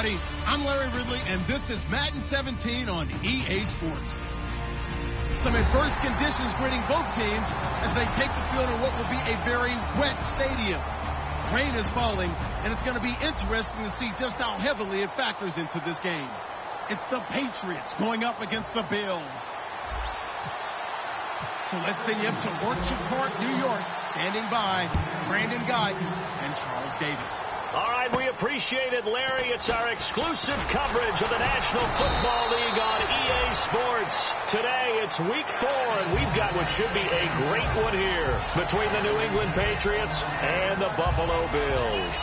everybody. I'm Larry Ridley, and this is Madden 17 on EA Sports. Some adverse conditions greeting both teams as they take the field in what will be a very wet stadium. Rain is falling, and it's going to be interesting to see just how heavily it factors into this game. It's the Patriots going up against the Bills. So let's send you up to Orchard Park, New York. Standing by, Brandon Guyton and Charles Davis. All right, we appreciate it, Larry. It's our exclusive coverage of the National Football League on EA Sports. Today, it's Week 4, and we've got what should be a great one here between the New England Patriots and the Buffalo Bills.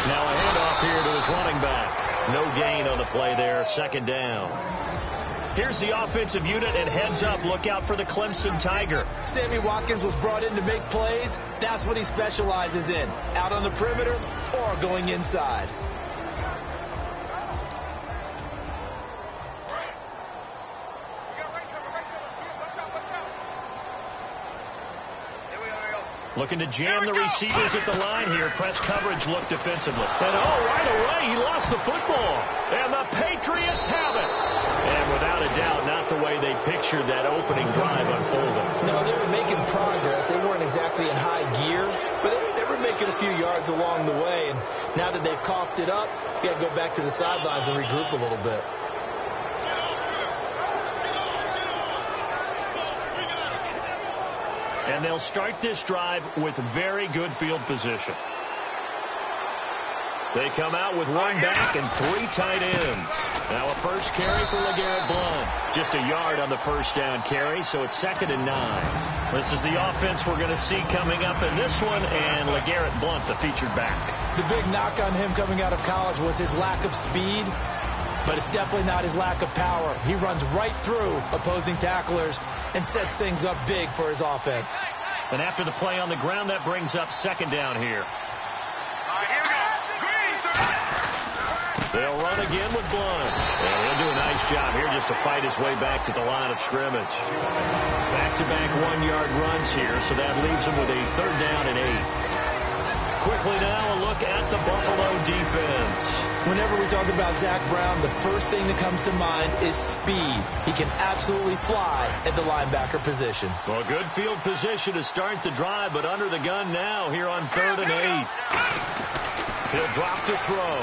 Now a handoff here to his running back. No gain on the play there, second down. Here's the offensive unit, and heads up, look out for the Clemson Tiger. Sammy Watkins was brought in to make plays. That's what he specializes in, out on the perimeter or going inside. Looking to jam the receivers at the line here. Press coverage look defensively. And right away, he lost the football. And the Patriots have it. And without a doubt, not the way they pictured that opening drive unfolding. No, they were making progress. They weren't exactly in high gear, but they were making a few yards along the way. And now that they've coughed it up, you got to go back to the sidelines and regroup a little bit. And they'll start this drive with very good field position. They come out with one back and 3 tight ends. Now a first carry for LeGarrette Blount. Just a yard on the first down carry, so it's 2nd and 9. This is the offense we're going to see coming up in this one, and LeGarrette Blount, the featured back. The big knock on him coming out of college was his lack of speed, but it's definitely not his lack of power. He runs right through opposing tacklers and sets things up big for his offense. And after the play on the ground, that brings up 2nd down here. They'll run again with Blount. And he'll do a nice job here just to fight his way back to the line of scrimmage. Back-to-back 1-yard runs here, so that leaves him with a 3rd down and 8. Quickly now, a look at the Buffalo defense. Whenever we talk about Zach Brown, the first thing that comes to mind is speed. He can absolutely fly at the linebacker position. Well, good field position to start the drive, but under the gun now here on 3rd and 8. He'll drop to throw.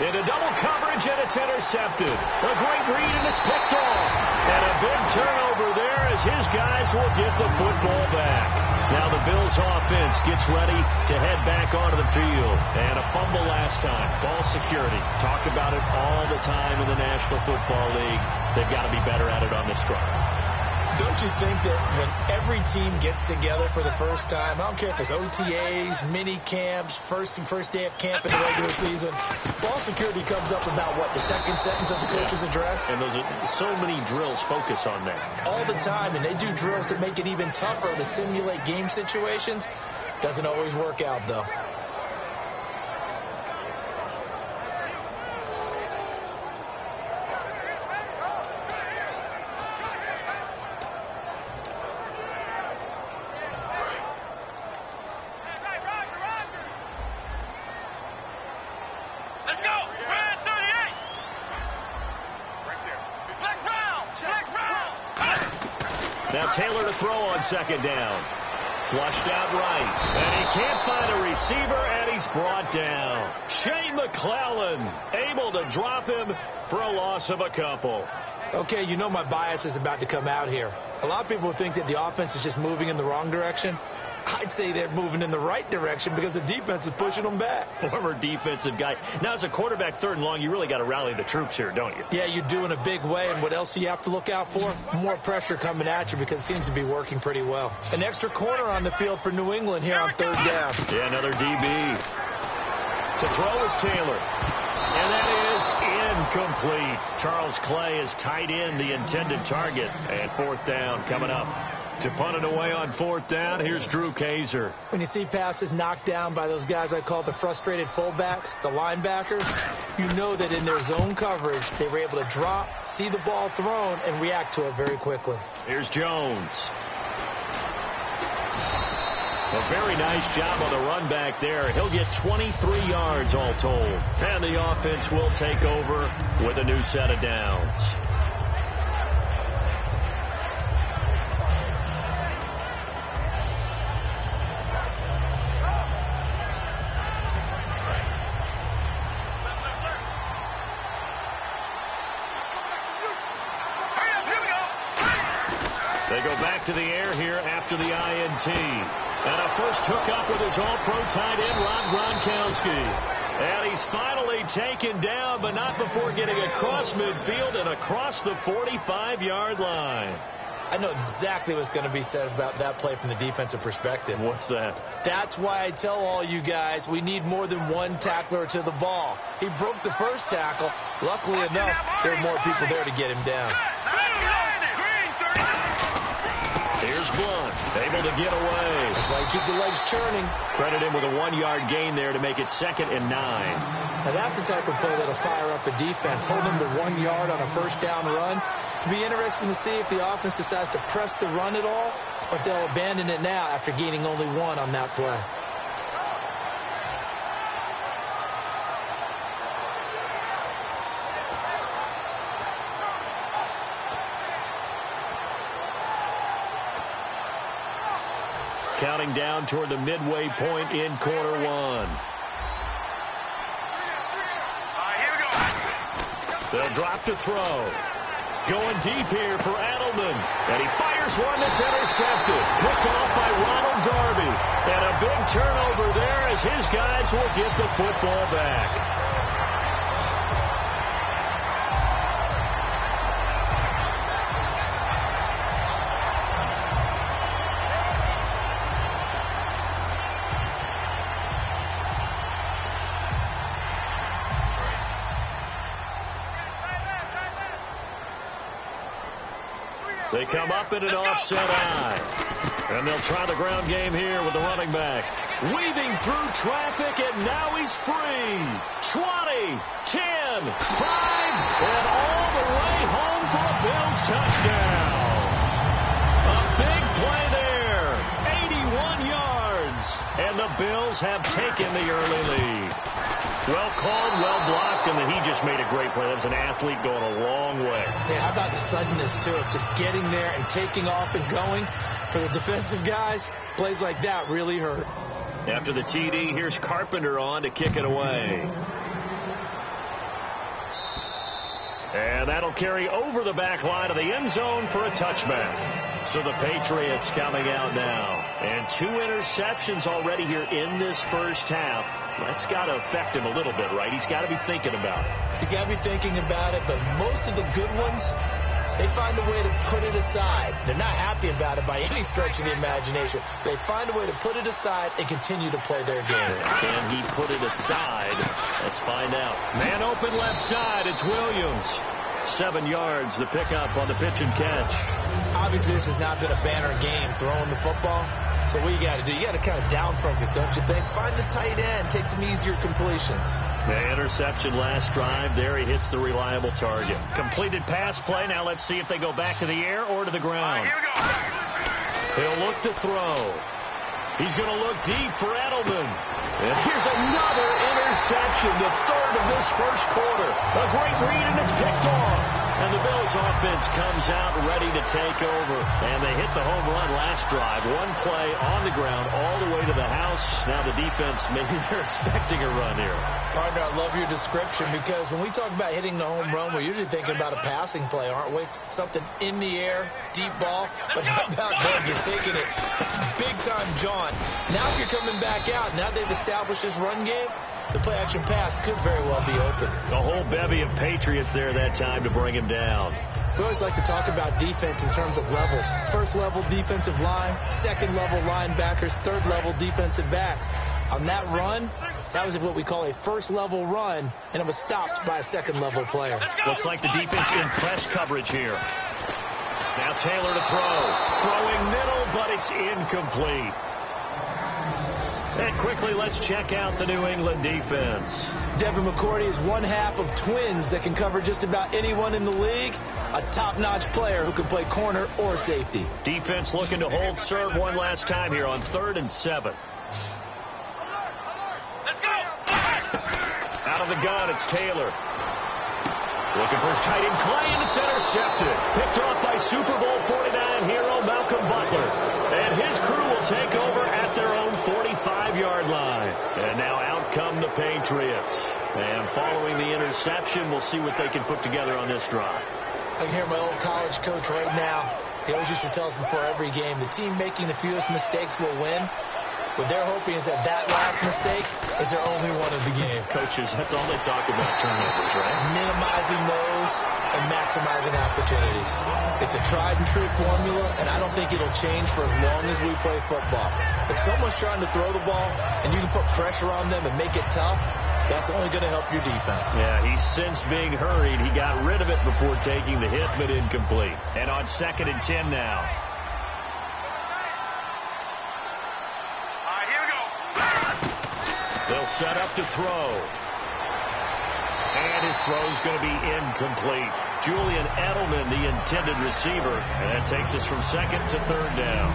Into double coverage, and it's intercepted. A great read, and it's picked off. And a big turnover there as his guys will get the football back. Now the Bills offense gets ready to head back onto the field. And a fumble last time. Ball security. Talk about it all the time in the National Football League. They've got to be better at it on this drive. Don't you think that when every team gets together for the first time, I don't care if it's OTAs, mini camps, first day of camp in the regular season, ball security comes up about, what, the second sentence of the coach's address? And those are so many drills focus on that. All the time, and they do drills to make it even tougher to simulate game situations. Doesn't always work out, though. Now Taylor to throw on 2nd down. Flushed out right. And he can't find a receiver, and he's brought down. Shane McClellan able to drop him for a loss of a couple. Okay, you know my bias is about to come out here. A lot of people think that the offense is just moving in the wrong direction. I'd say they're moving in the right direction because the defense is pushing them back. Former defensive guy. Now, as a quarterback 3rd and long, you really got to rally the troops here, don't you? Yeah, you do in a big way. And what else do you have to look out for? More pressure coming at you because it seems to be working pretty well. An extra corner on the field for New England here on 3rd down. Yeah, another DB. To throw is Taylor. And that is incomplete. Charles Clay has tied in the intended target. And 4th down coming up. To punt it away on 4th down, here's Drew Kaiser. When you see passes knocked down by those guys I call the frustrated fullbacks, the linebackers, you know that in their zone coverage, they were able to drop, see the ball thrown, and react to it very quickly. Here's Jones. A very nice job on the run back there. He'll get 23 yards all told. And the offense will take over with a new set of downs. They go back to the air here after the INT. And a first hookup with his all-pro tight end, Rob Gronkowski. And he's finally taken down, but not before getting across midfield and across the 45-yard line. I know exactly what's going to be said about that play from the defensive perspective. What's that? That's why I tell all you guys we need more than one tackler to the ball. He broke the first tackle. Luckily enough, there were more people there to get him down. Here's Blunt, able to get away. That's why you keep the legs churning. Credit him with a 1-yard gain there to make it 2nd and 9. Now that's the type of play that'll fire up a defense. Hold them to 1 yard on a first down run. It'll be interesting to see if the offense decides to press the run at all, or if they'll abandon it now after gaining only 1 on that play. Counting down toward the midway point in quarter 1. They'll drop to throw. Going deep here for Adelman. And he fires one that's intercepted. Picked off by Ronald Darby. And a big turnover there as his guys will get the football back. They come up in an offset eye. And they'll try the ground game here with the running back. Weaving through traffic, and now he's free. 20, 10, 5, and all the way home for a Bills touchdown. A big play there. 81 yards. And the Bills have taken the early lead. Well called, well blocked, and then he just made a great play. That was an athlete going a long way. Yeah, how about the suddenness, too, of just getting there and taking off and going? For the defensive guys, plays like that really hurt. After the TD, here's Carpenter on to kick it away. And that'll carry over the back line of the end zone for a touchback. So the Patriots coming out now. And 2 interceptions already here in this first half. That's got to affect him a little bit, right? He's got to be thinking about it. He's got to be thinking about it, but most of the good ones, they find a way to put it aside. They're not happy about it by any stretch of the imagination. They find a way to put it aside and continue to play their game. Can he put it aside? Let's find out. Man open left side. It's Williams. 7 yards, the pickup on the pitch and catch. Obviously, this has not been a banner game throwing the football. So what you got to do, you got to kind of down focus, don't you think? Find the tight end, take some easier completions. The interception last drive. There he hits the reliable target. Completed pass play. Now let's see if they go back to the air or to the ground. He'll look to throw. He's going to look deep for Edelman. And here's another interception, the 3rd of this first quarter. A great read, and it's picked off. And the Bills offense comes out ready to take over. And they hit the home run last drive. 1 play on the ground all the way to the house. Now the defense, maybe they're expecting a run here. Partner, I love your description because when we talk about hitting the home run, we're usually thinking about a passing play, aren't we? Something in the air, deep ball. But how about them just taking it big-time jaunt? Now if you're coming back out, now they've established this run game, the play-action pass could very well be open. A whole bevy of Patriots there that time to bring him down. We always like to talk about defense in terms of levels. First level defensive line, second level linebackers, third level defensive backs. On that run, that was what we call a first level run, and it was stopped by a second level player. Looks like the defense in press coverage here. Now Taylor to throw. Throwing middle, but it's incomplete. And quickly, let's check out the New England defense. Devin McCourty is one half of twins that can cover just about anyone in the league. A top-notch player who can play corner or safety. Defense looking to hold serve one last time here on 3rd and 7. Let's go! Out of the gun, it's Taylor. Looking for his tight end, Clay, and it's intercepted. Picked off by Super Bowl 49 hero Malcolm Butler. And his crew will take over at their own 45-yard line. And now out come the Patriots. And following the interception, we'll see what they can put together on this drive. I can hear my old college coach right now. He always used to tell us before every game, the team making the fewest mistakes will win. What they're hoping is that last mistake is their only one of the game. Coaches, that's all they talk about, turnovers, right? Minimizing those and maximizing opportunities. It's a tried-and-true formula, and I don't think it'll change for as long as we play football. If someone's trying to throw the ball and you can put pressure on them and make it tough, that's only going to help your defense. Yeah, he's since being hurried. He got rid of it before taking the hit, but incomplete. And on 2nd and 10 now. They'll set up to throw. And his throw's going to be incomplete. Julian Edelman, the intended receiver. And that takes us from 2nd to 3rd down.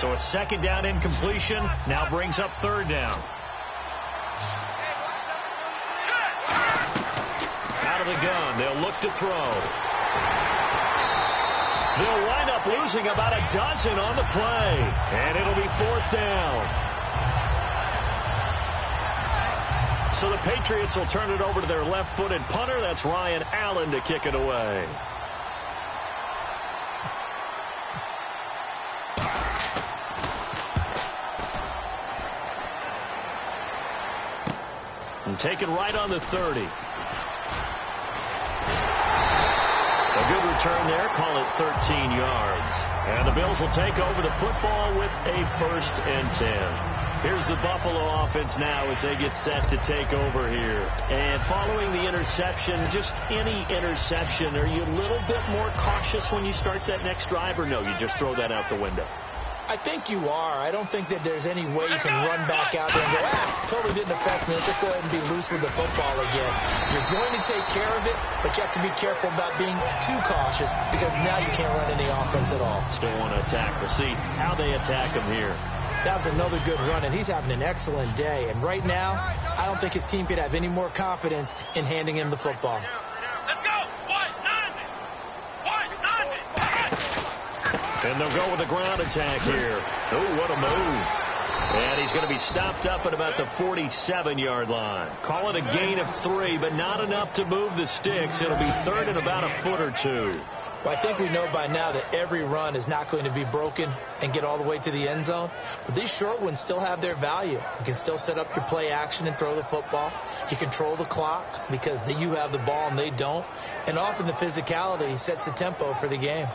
So a 2nd down incompletion now brings up 3rd down. Out of the gun, they'll look to throw. They'll wind up losing about a dozen on the play. And it'll be 4th down. So the Patriots will turn it over to their left-footed punter. That's Ryan Allen to kick it away. And taken right on the 30. A good return there. Call it 13 yards. And the Bills will take over the football with a 1st and 10. Here's the Buffalo offense now as they get set to take over here. And following the interception, just any interception, are you a little bit more cautious when you start that next drive, or no, you just throw that out the window? I think you are. I don't think that there's any way you can run back out there and go, totally didn't affect me. Let's just go ahead and be loose with the football again. You're going to take care of it, but you have to be careful about being too cautious because now you can't run any offense at all. Still want to attack. We'll see how they attack him here. That was another good run, and he's having an excellent day. And right now, I don't think his team could have any more confidence in handing him the football. Let's go! And they'll go with a ground attack here. Oh, what a move. And he's going to be stopped up at about the 47-yard line. Call it a gain of 3, but not enough to move the sticks. It'll be 3rd and about a foot or 2. Well, I think we know by now that every run is not going to be broken and get all the way to the end zone. But these short ones still have their value. You can still set up your play action and throw the football. You control the clock because you have the ball and they don't. And often the physicality sets the tempo for the game.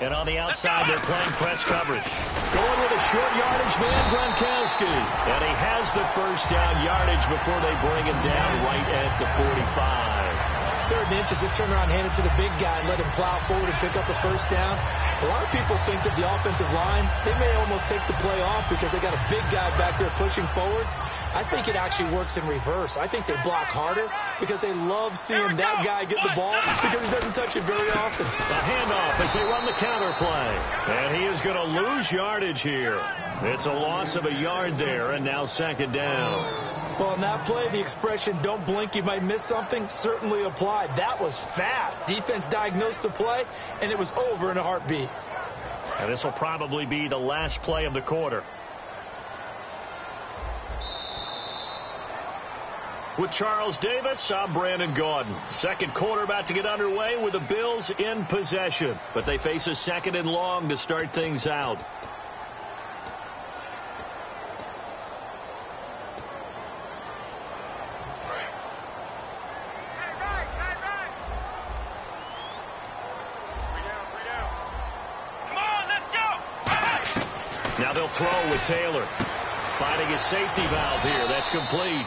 And on the outside, they're playing press coverage. Going with a short yardage man, Gronkowski. And he has the 1st down yardage before they bring him down right at the 45. 3rd and inches, just turn around, hand it to the big guy, and let him plow forward and pick up a 1st down. A lot of people think that the offensive line, they may almost take the play off because they got a big guy back there pushing forward. I think it actually works in reverse. I think they block harder because they love seeing that guy get the ball because he doesn't touch it very often. The handoff as they run the counter play. And he is going to lose yardage here. It's a loss of a yard there, and now 2nd down. Well, on that play, the expression, don't blink, you might miss something, certainly applied. That was fast. Defense diagnosed the play, and it was over in a heartbeat. And this will probably be the last play of the quarter. With Charles Davis, I'm Brandon Gaudin. Second quarter about to get underway with the Bills in possession. But they face a second and long to start things out. Now they'll throw with Taylor. Finding his safety valve here. That's complete.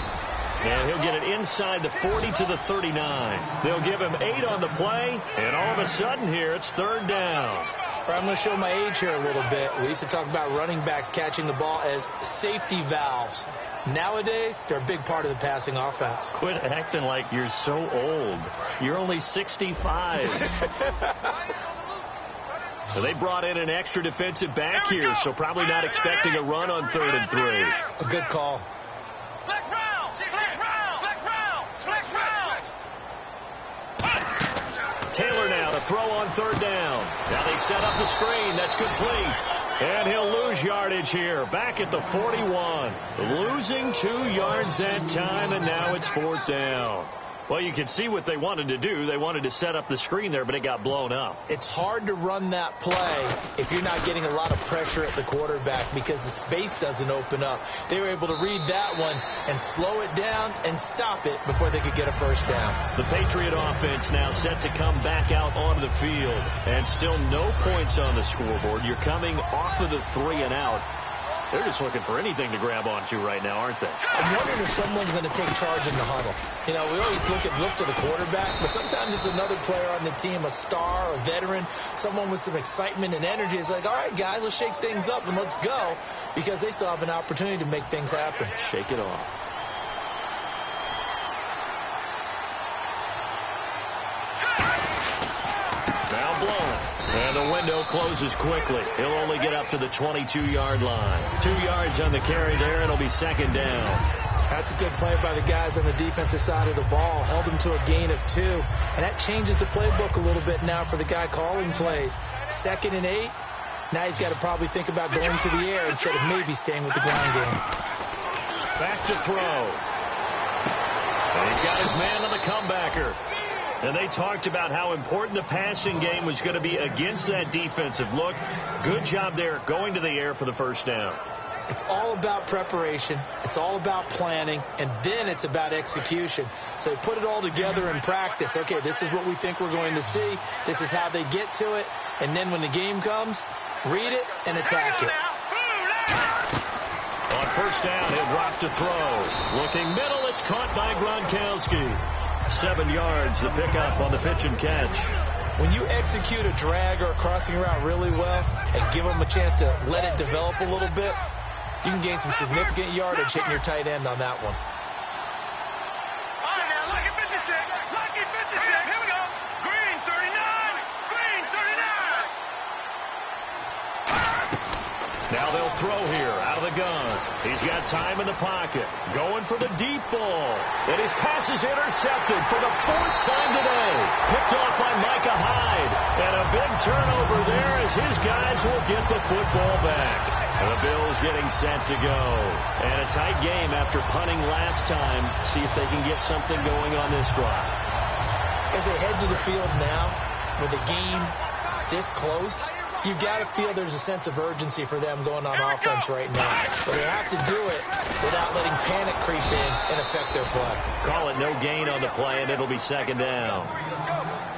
And he'll get it inside the 40 to the 39. They'll give him 8 on the play. And all of a sudden here, it's third down. I'm going to show my age here a little bit. We used to talk about running backs catching the ball as safety valves. Nowadays, they're a big part of the passing offense. Quit acting like you're so old. You're only 65. So they brought in an extra defensive back here, so probably not expecting a run on 3rd and 3. A good call. Taylor now to throw on 3rd down. Now they set up the screen. That's complete. And he'll lose yardage here. Back at the 41. Losing 2 yards that time, and now it's 4th down. Well, you can see what they wanted to do. They wanted to set up the screen there, but it got blown up. It's hard to run that play if you're not getting a lot of pressure at the quarterback because the space doesn't open up. They were able to read that one and slow it down and stop it before they could get a first down. The Patriot offense now set to come back out onto the field. And still no points on the scoreboard. You're coming off of the 3 and out. They're just looking for anything to grab onto right now, aren't they? I'm wondering if someone's going to take charge in the huddle. You know, we always look to the quarterback, but sometimes it's another player on the team, a star, a veteran, someone with some excitement and energy. It's like, all right, guys, let's shake things up and let's go, because they still have an opportunity to make things happen. Shake it off. Now blown. And the window closes quickly. He'll only get up to the 22-yard line. 2 yards on the carry there. It'll be 2nd down. That's a good play by the guys on the defensive side of the ball. Held him to a gain of 2. And that changes the playbook a little bit now for the guy calling plays. 2nd and 8. Now he's got to probably think about going to the air instead of maybe staying with the ground game. Back to throw. And he's got his man on the comebacker. And they talked about how important the passing game was going to be against that defensive look. Good job there going to the air for the first down. It's all about preparation. It's all about planning. And then it's about execution. So they put it all together in practice. Okay, this is what we think we're going to see. This is how they get to it. And then when the game comes, read it and attack it. On first down, he'll drop to throw. Looking middle, it's caught by Gronkowski. 7 yards, the pickup on the pitch and catch. When you execute a drag or a crossing route really well and give them a chance to let it develop a little bit, you can gain some significant yardage hitting your tight end on that one. All right, now, lucky 56. Lucky 56. Here we go. Green 39. Green 39. Now they'll throw here out of the gun. He's got time in the pocket. Going for the deep ball. And his pass is intercepted for the 4th time today. Picked off by Micah Hyde. And a big turnover there as his guys will get the football back. And the Bills getting set to go. And a tight game after punting last time. See if they can get something going on this drive. As they head to the field now, with the game this close, you've got to feel there's a sense of urgency for them going on offense right now. But they have to do it without letting panic creep in and affect their play. Call it no gain on the play, and it'll be 2nd down.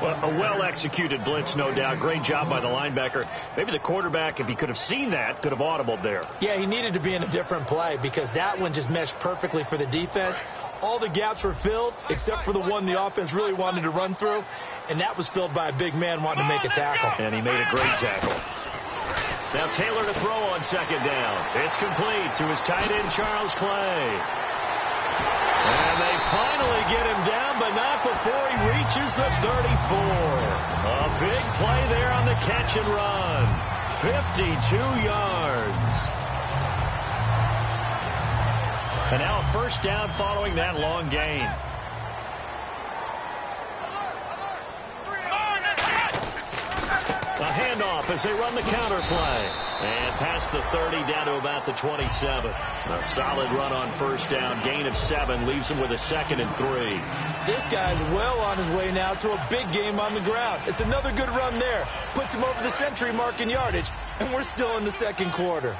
Well, a well-executed blitz, no doubt. Great job by the linebacker. Maybe the quarterback, if he could have seen that, could have audibled there. Yeah, he needed to be in a different play because that one just meshed perfectly for the defense. All the gaps were filled except for the one the offense really wanted to run through, and that was filled by a big man wanting to make a tackle. And he made a great tackle. Now Taylor to throw on 2nd down. It's complete to his tight end, Charles Clay. And they finally get him down, but not before he reaches the 34. A big play there on the catch and run. 52 yards. And now a first down following that long gain. A handoff off as they run the counter play. And past the 30 down to about the 27. A solid run on first down. Gain of 7 leaves him with a 2nd and 3. This guy's well on his way now to a big game on the ground. It's another good run there. Puts him over the century mark in yardage. And we're still in the second quarter.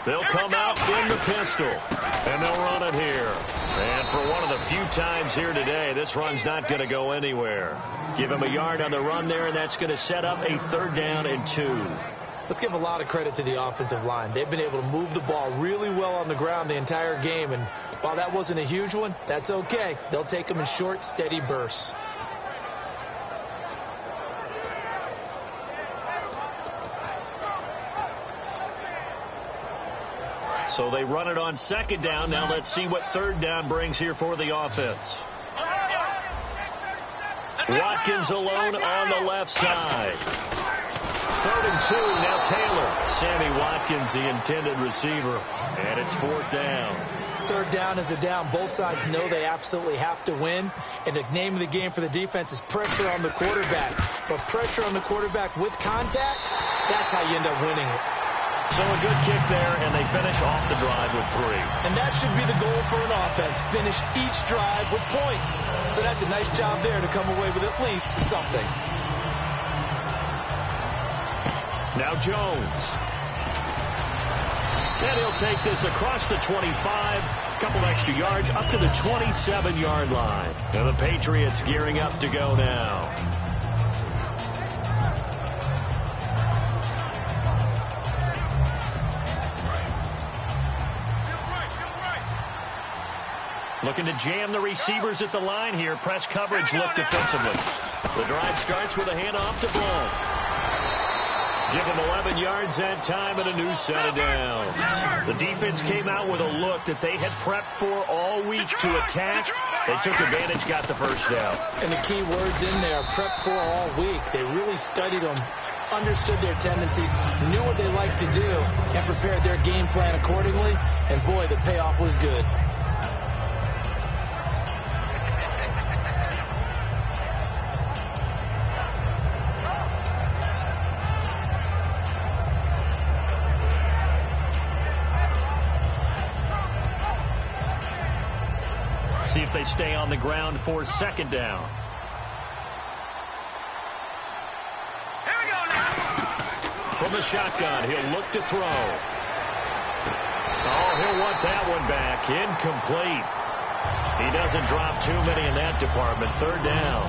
They'll come out in the pistol, and they'll run it here. And for one of the few times here today, this run's not going to go anywhere. Give him a yard on the run there, and that's going to set up a 3rd down and 2. Let's give a lot of credit to the offensive line. They've been able to move the ball really well on the ground the entire game, and while that wasn't a huge one, that's okay. They'll take them in short, steady bursts. So they run it on 2nd down. Now let's see what 3rd down brings here for the offense. Watkins alone on the left side. 3rd and 2. Now Taylor. Sammy Watkins, the intended receiver. And it's 4th down. 3rd down is the down. Both sides know they absolutely have to win. And the name of the game for the defense is pressure on the quarterback. But pressure on the quarterback with contact, that's how you end up winning it. So a good kick there, and they finish off the drive with 3. And that should be the goal for an offense. Finish each drive with points. So that's a nice job there to come away with at least something. Now Jones. And he'll take this across the 25. A couple extra yards up to the 27-yard line. And the Patriots gearing up to go now. Looking to jam the receivers at the line here. Press coverage look defensively. The drive starts with a handoff to Blount. Give him 11 yards that time and a new set of downs. The defense came out with a look that they had prepped for all week to attack. They took advantage, got the first down. And the key words in there, prepped for all week. They really studied them, understood their tendencies, knew what they liked to do, and prepared their game plan accordingly. And boy, the payoff was good. See if they stay on the ground for 2nd down. Here we go now. From the shotgun, he'll look to throw. Oh, he'll want that one back. Incomplete. He doesn't drop too many in that department. 3rd down.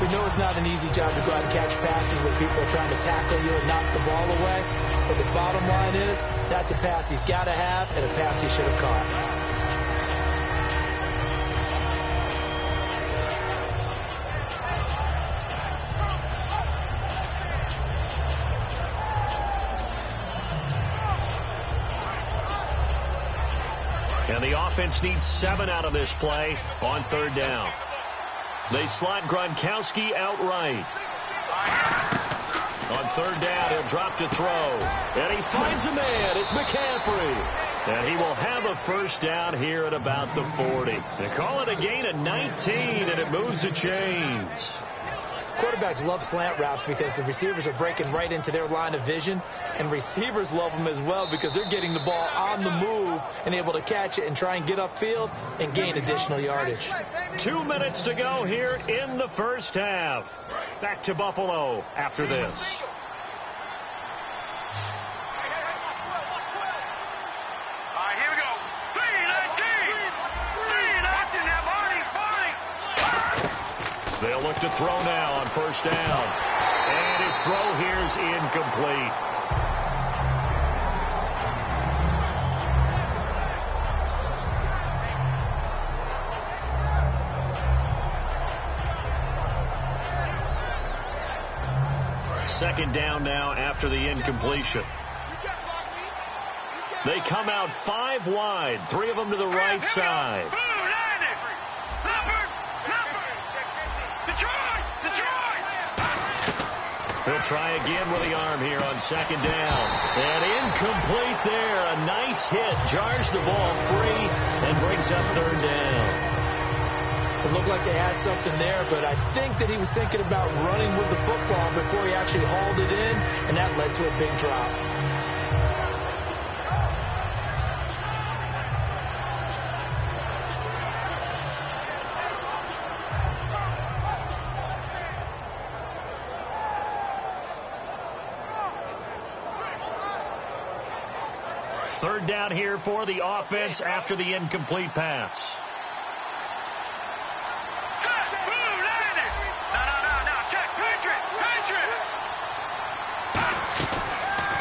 We know it's not an easy job to go out and catch passes when people are trying to tackle you and knock the ball away. But the bottom line is, that's a pass he's got to have and a pass he should have caught. And the offense needs 7 out of this play on 3rd down. They slot Gronkowski outright. On 3rd down, he'll drop to throw. And he finds a man. It's McCaffrey. And he will have a first down here at about the 40. They call it a gain of 19, and it moves the chains. Quarterbacks love slant routes because the receivers are breaking right into their line of vision, and receivers love them as well because they're getting the ball on the move and able to catch it and try and get upfield and gain additional yardage. 2 minutes to go here in the first half. Back to Buffalo after this. All right, here we go. 3-19. 3-19 now, Barney. They'll look to throw now on first down. And his throw here's incomplete. Second down now after the incompletion. They come out 5 wide, 3 of them to the right side. He'll try again with the arm here on second down. And incomplete there. A nice hit. Jars the ball free and brings up third down. It looked like they had something there, but I think that he was thinking about running with the football before he actually hauled it in, and that led to a big drop. Third down here for the offense after the incomplete pass.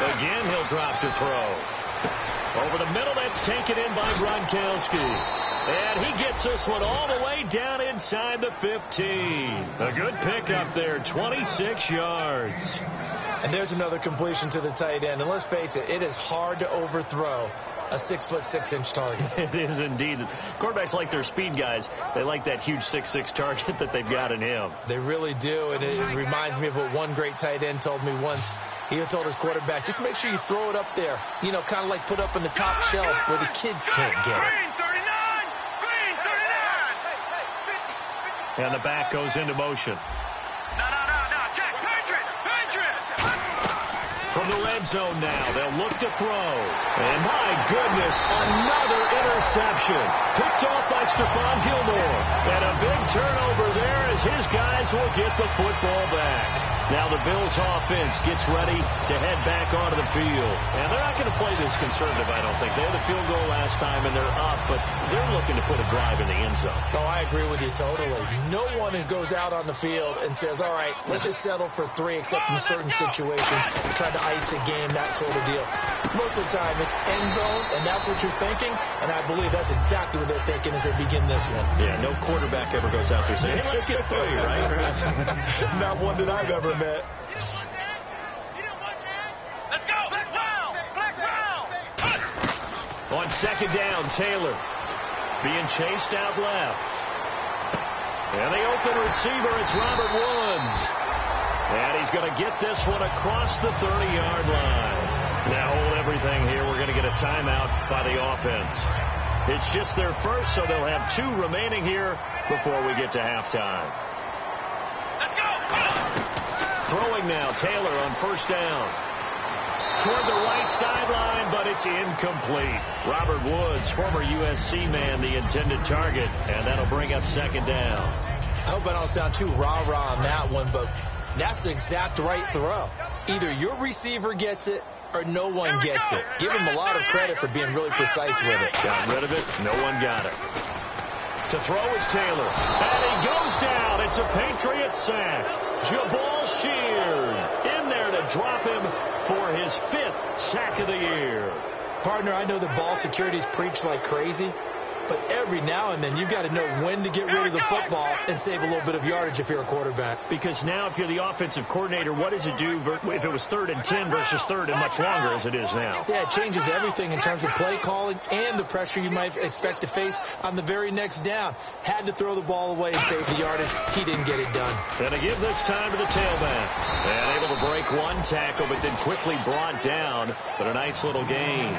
Again, he'll drop to throw. Over the middle, that's taken in by Gronkowski. And he gets this one all the way down inside the 15. A good pickup there, 26 yards. And there's another completion to the tight end. And let's face it, it is hard to overthrow a 6'6" target. It is indeed. Quarterbacks like their speed guys. They like that huge 6'6" target that they've got in him. They really do. And it reminds me of what one great tight end told me once. He told his quarterback, just make sure you throw it up there. You know, kind of like put up in the top shelf where the kids can't get it. Green 39! Green 39! And the back goes into motion. No, check, Patriot! From the red zone now, they'll look to throw. And my goodness, another interception. Picked off by Stephon Gilmore. And a big turnover there as his guys will get the football back. Now the Bills offense gets ready to head back onto the field. And they're not going to play this conservative, I don't think. They had a field goal last time, and they're up, but they're looking to put a drive in the end zone. Oh, I agree with you totally. No one goes out on the field and says, all right, let's just settle for 3, except in certain situations, try to ice a game, that sort of deal. Most of the time, it's end zone, and that's what you're thinking, and I believe that's exactly what they're thinking as they begin this one. Yeah, no quarterback ever goes out there saying, hey, let's get 3, right? Not one that I've ever met. Let's go! Flex round! On second down, Taylor being chased out left. And the open receiver, it's Robert Woods. And he's going to get this one across the 30-yard line. Now hold everything here. We're going to get a timeout by the offense. It's just their first, so they'll have 2 remaining here before we get to halftime. Let's go! Throwing now, Taylor on first down. Toward the right sideline, but it's incomplete. Robert Woods, former USC man, the intended target, and that'll bring up second down. I hope I don't sound too rah-rah on that one, but that's the exact right throw. Either your receiver gets it or no one gets it. Give him a lot of credit for being really precise with it. Got rid of it. No one got it. To throw is Taylor. And he goes down. It's a Patriot sack. Jabal Sheard in there to drop him for his 5th sack of the year. Partner, I know that ball security's preached like crazy, but every now and then you've got to know when to get rid of the football and save a little bit of yardage if you're a quarterback. Because now if you're the offensive coordinator, what does it do if it was 3rd and 10 versus 3rd and much longer as it is now? Yeah, it changes everything in terms of play calling and the pressure you might expect to face on the very next down. Had to throw the ball away and save the yardage. He didn't get it done. Going to give this time to the tailback. And able to break one tackle, but then quickly brought down. But a nice little gain.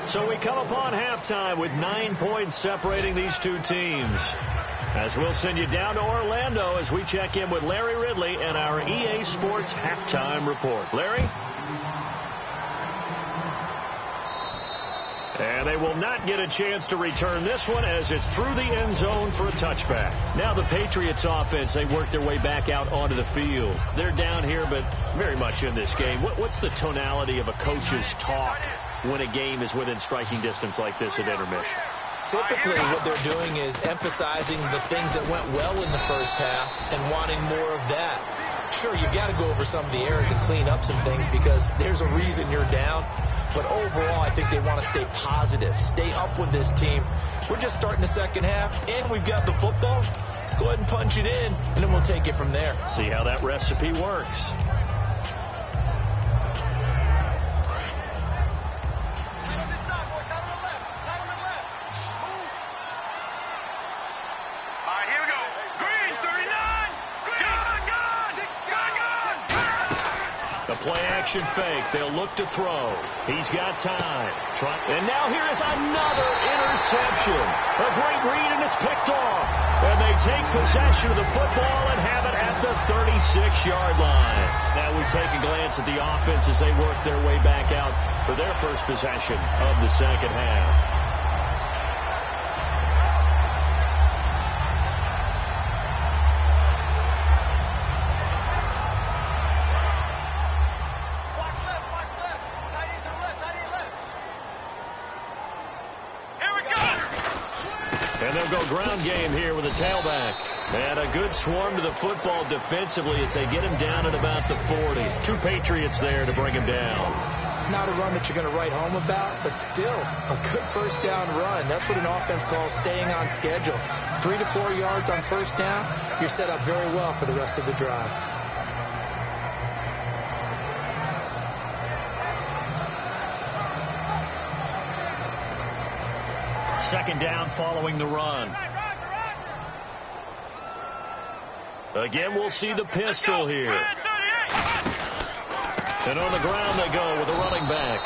So we come upon halftime with 9 points separating these 2 teams. As we'll send you down to Orlando as we check in with Larry Ridley and our EA Sports Halftime Report. Larry? And they will not get a chance to return this one as it's through the end zone for a touchback. Now the Patriots offense, they work their way back out onto the field. They're down here, but very much in this game. What's the tonality of a coach's talk when a game is within striking distance like this at intermission? Typically, what they're doing is emphasizing the things that went well in the first half and wanting more of that. Sure, you've got to go over some of the errors and clean up some things because there's a reason you're down. But overall, I think they want to stay positive, stay up with this team. We're just starting the second half, and we've got the football. Let's go ahead and punch it in, and then we'll take it from there. See how that recipe works. play-action fake. They'll look to throw. He's got time. And now here is another interception. A great read, and it's picked off. And they take possession of the football and have it at the 36-yard line. Now we take a glance at the offense as they work their way back out for their first possession of the second half. And they'll go ground game here with a tailback. And a good swarm to the football defensively as they get him down at about the 40. 2 Patriots there to bring him down. Not a run that you're going to write home about, but still a good first down run. That's what an offense calls staying on schedule. 3 to 4 yards on first down, you're set up very well for the rest of the drive. Second down following the run. Again, we'll see the pistol here. And on the ground they go with the running back.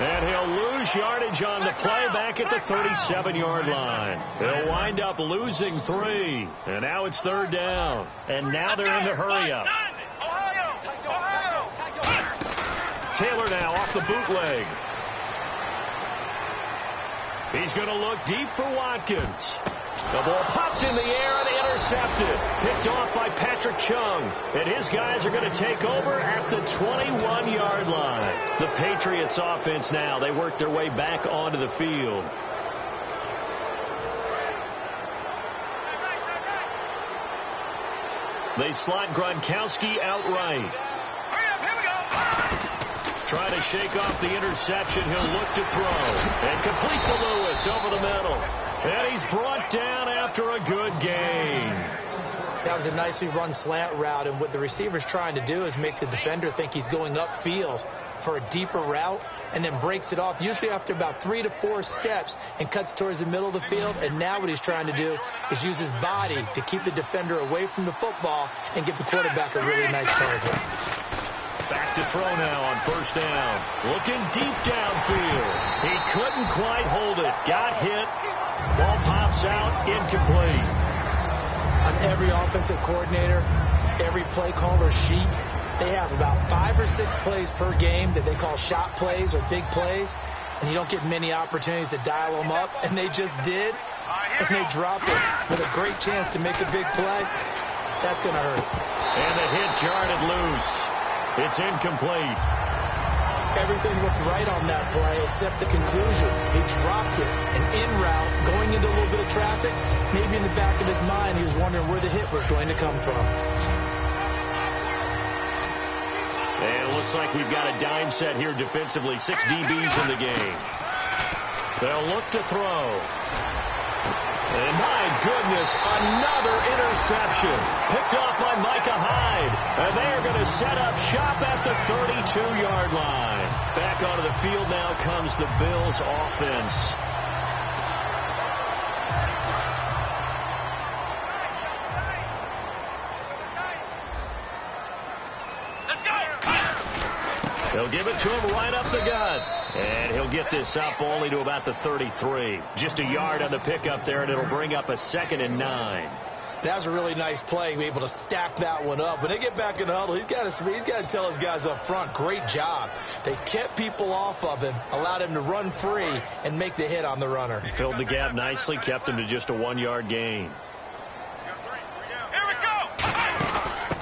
And he'll lose yardage on the play back at the 37-yard line. He'll wind up losing 3. And now it's third down. And now they're in the hurry-up. Taylor now off the bootleg. He's going to look deep for Watkins. The ball popped in the air and intercepted. Picked off by Patrick Chung. And his guys are going to take over at the 21-yard line. The Patriots offense now, they work their way back onto the field. They slot Gronkowski outright. Trying to shake off the interception. He'll look to throw. And complete to Lewis over the middle. And he's brought down after a good gain. That was a nicely run slant route. And what the receiver's trying to do is make the defender think he's going upfield for a deeper route and then breaks it off, usually after about 3 to 4 steps, and cuts towards the middle of the field. And now what he's trying to do is use his body to keep the defender away from the football and give the quarterback a really nice target. Back to throw now on first down. Looking deep downfield. He couldn't quite hold it. Got hit. Ball pops out. Incomplete. On every offensive coordinator, every play caller sheet, they have about 5 or 6 plays per game that they call shot plays or big plays. And you don't get many opportunities to dial them up. And they just did. And they dropped it with a great chance to make a big play. That's going to hurt. And the hit jarred it loose. It's incomplete. Everything looked right on that play except the conclusion. He dropped it. And en route, going into a little bit of traffic, maybe in the back of his mind, he was wondering where the hit was going to come from. And it looks like we've got a dime set here defensively. 6 DBs in the game. They'll look to throw. And my goodness, another interception. Picked off by Micah Hyde. And they are going to set up shop at the 32-yard line. Back onto the field now comes the Bills offense. They'll give it to him right up the gut. And he'll get this up only to about the 33. Just a yard on the pickup there, and it'll bring up a 2nd and 9. That was a really nice play, be able to stack that one up. When they get back in the huddle, he's got to tell his guys up front, great job. They kept people off of him, allowed him to run free, and make the hit on the runner. Filled the gap nicely, kept him to just a 1-yard gain. Here we go!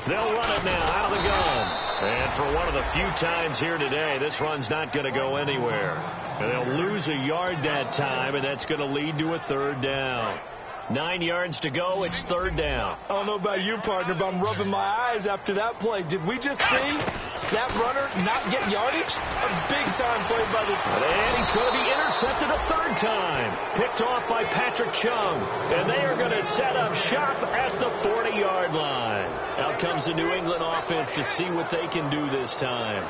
They'll run it now out of the gun. And for one of the few times here today, this run's not going to go anywhere. And they'll lose a yard that time, and that's going to lead to a 3rd down. 9 yards to go. It's 3rd down. I don't know about you, partner, but I'm rubbing my eyes after that play. Did we just see that runner not get yardage? A big-time play by the... And he's going to be intercepted a 3rd time. Picked off by Patrick Chung. And they are going to set up shop at the 40-yard line. Out comes the New England offense to see what they can do this time.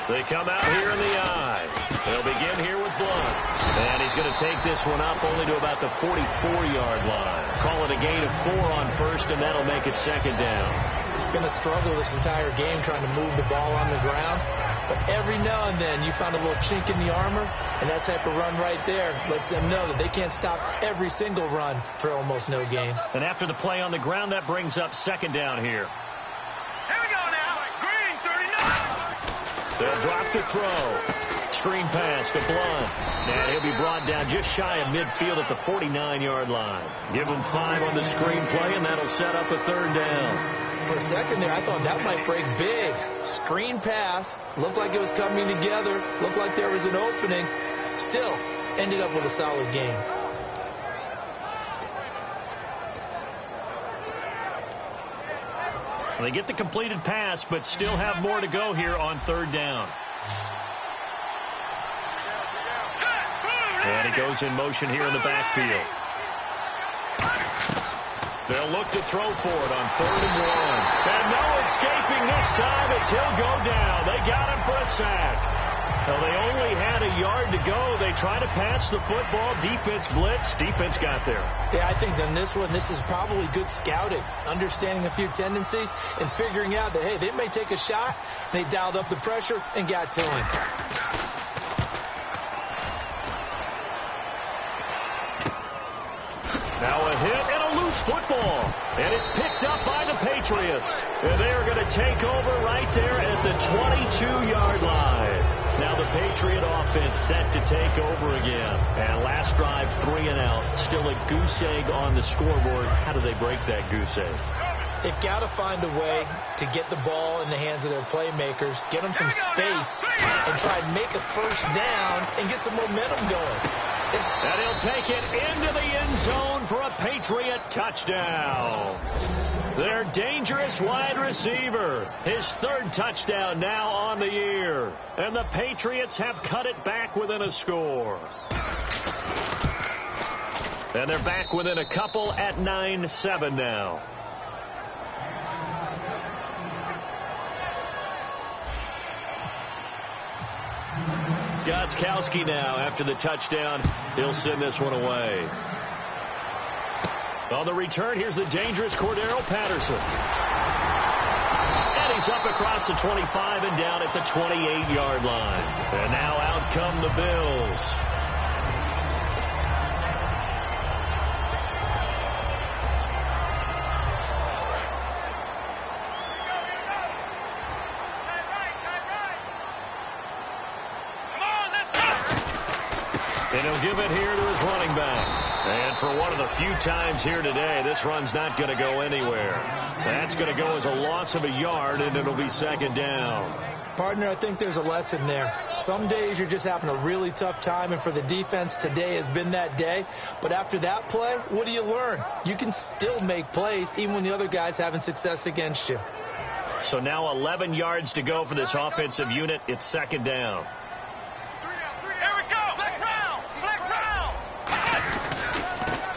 They come out here in the eye. They'll begin here with Blunt. And he's going to take this one up only to about the 44-yard line. Call it a gain of 4 on first, and that'll make it second down. It's been a struggle this entire game trying to move the ball on the ground. But every now and then you find a little chink in the armor, and that type of run right there lets them know that they can't stop every single run for almost no gain. And after the play on the ground, that brings up second down here. Here we go now. Green, 39. They'll drop the throw. Screen pass to Blunt. And he'll be brought down just shy of midfield at the 49-yard line. Give him 5 on the screen play, and that'll set up a third down. For a second there, I thought that might break big. Screen pass. Looked like it was coming together. Looked like there was an opening. Still, ended up with a solid game. They get the completed pass, but still have more to go here on third down. And he goes in motion here in the backfield. They'll look to throw for it on 3rd and 1. And no escaping this time as he'll go down. They got him for a sack. Well, they only had a yard to go. They try to pass the football. Defense blitz. Defense got there. Yeah, I think on this one, this is probably good scouting, understanding a few tendencies, and figuring out that, hey, they may take a shot. They dialed up the pressure and got to him. Now a hit and a loose football. And it's picked up by the Patriots. And they are going to take over right there at the 22-yard line. Now the Patriot offense set to take over again. And last drive, 3 and out. Still a goose egg on the scoreboard. How do they break that goose egg? They've got to find a way to get the ball in the hands of their playmakers, get them some space, and try and make a first down and get some momentum going. And he'll take it into the end zone for a Patriot touchdown. Their dangerous wide receiver. His 3rd touchdown now on the year. And the Patriots have cut it back within a score. And they're back within a couple at 9-7 now. Gostkowski now after the touchdown. He'll send this one away. On the return, here's the dangerous Cordero Patterson. And he's up across the 25 and down at the 28-yard line. And now out come the Bills. And he'll give it here to his running back. And for one of the few times here today, this run's not going to go anywhere. That's going to go as a loss of a yard, and it'll be second down. Partner, I think there's a lesson there. Some days you're just having a really tough time, and for the defense, today has been that day. But after that play, what do you learn? You can still make plays even when the other guy's having success against you. So now 11 yards to go for this offensive unit. It's second down.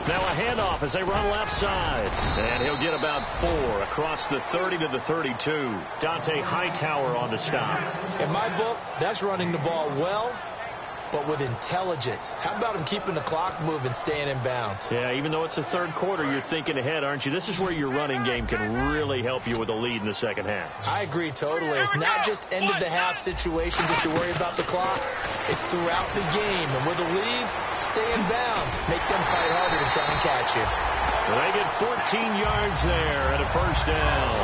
Now a handoff as they run left side. And he'll get about 4 across the 30 to the 32. Dante Hightower on the stop. In my book, that's running the ball well, but with intelligence. How about him keeping the clock moving, staying in bounds? Yeah, even though it's the 3rd quarter, you're thinking ahead, aren't you? This is where your running game can really help you with a lead in the second half. I agree totally. It's not just end-of-the-half situations that you worry about the clock. It's throughout the game. And with a lead, stay in bounds. Make them fight harder to try and catch you. Well, they get 14 yards there and a first down.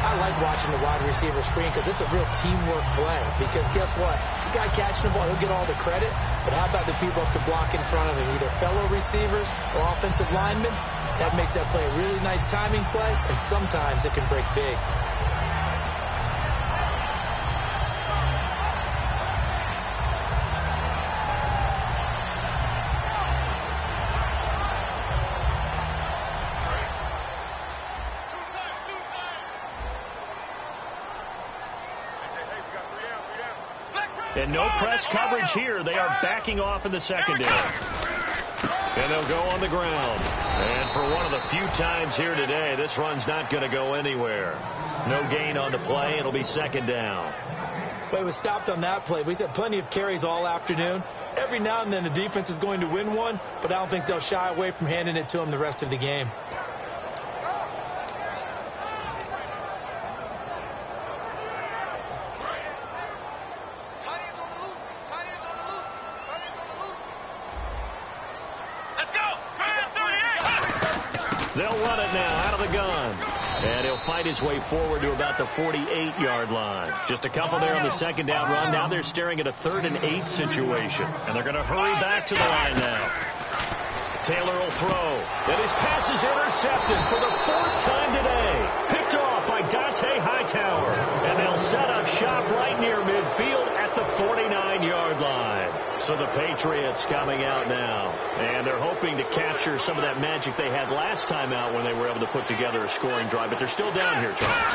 I like watching the wide receiver screen because it's a real teamwork play. Because guess what? The guy catching the ball, he'll get all the credit. But how about the people up to block in front of him, either fellow receivers or offensive linemen? That makes that play a really nice timing play, and sometimes it can break big. And no press coverage here. They are backing off in the secondary. And they'll go on the ground. And for one of the few times here today, this run's not going to go anywhere. No gain on the play. It'll be second down. Well, he was stopped on that play, but he's had plenty of carries all afternoon. Every now and then the defense is going to win one, but I don't think they'll shy away from handing it to him the rest of the game. They'll run it now out of the gun. And he'll fight his way forward to about the 48-yard line. Just a couple there on the second down run. Now they're staring at a 3rd and 8 situation. And they're going to hurry back to the line now. Taylor will throw. And his pass is intercepted for the 4th time today. Picked off by Dante Hightower. And they'll set up shop right near midfield at the 49-yard line. So the Patriots coming out now. And they're hoping to capture some of that magic they had last time out when they were able to put together a scoring drive. But they're still down here, Charles.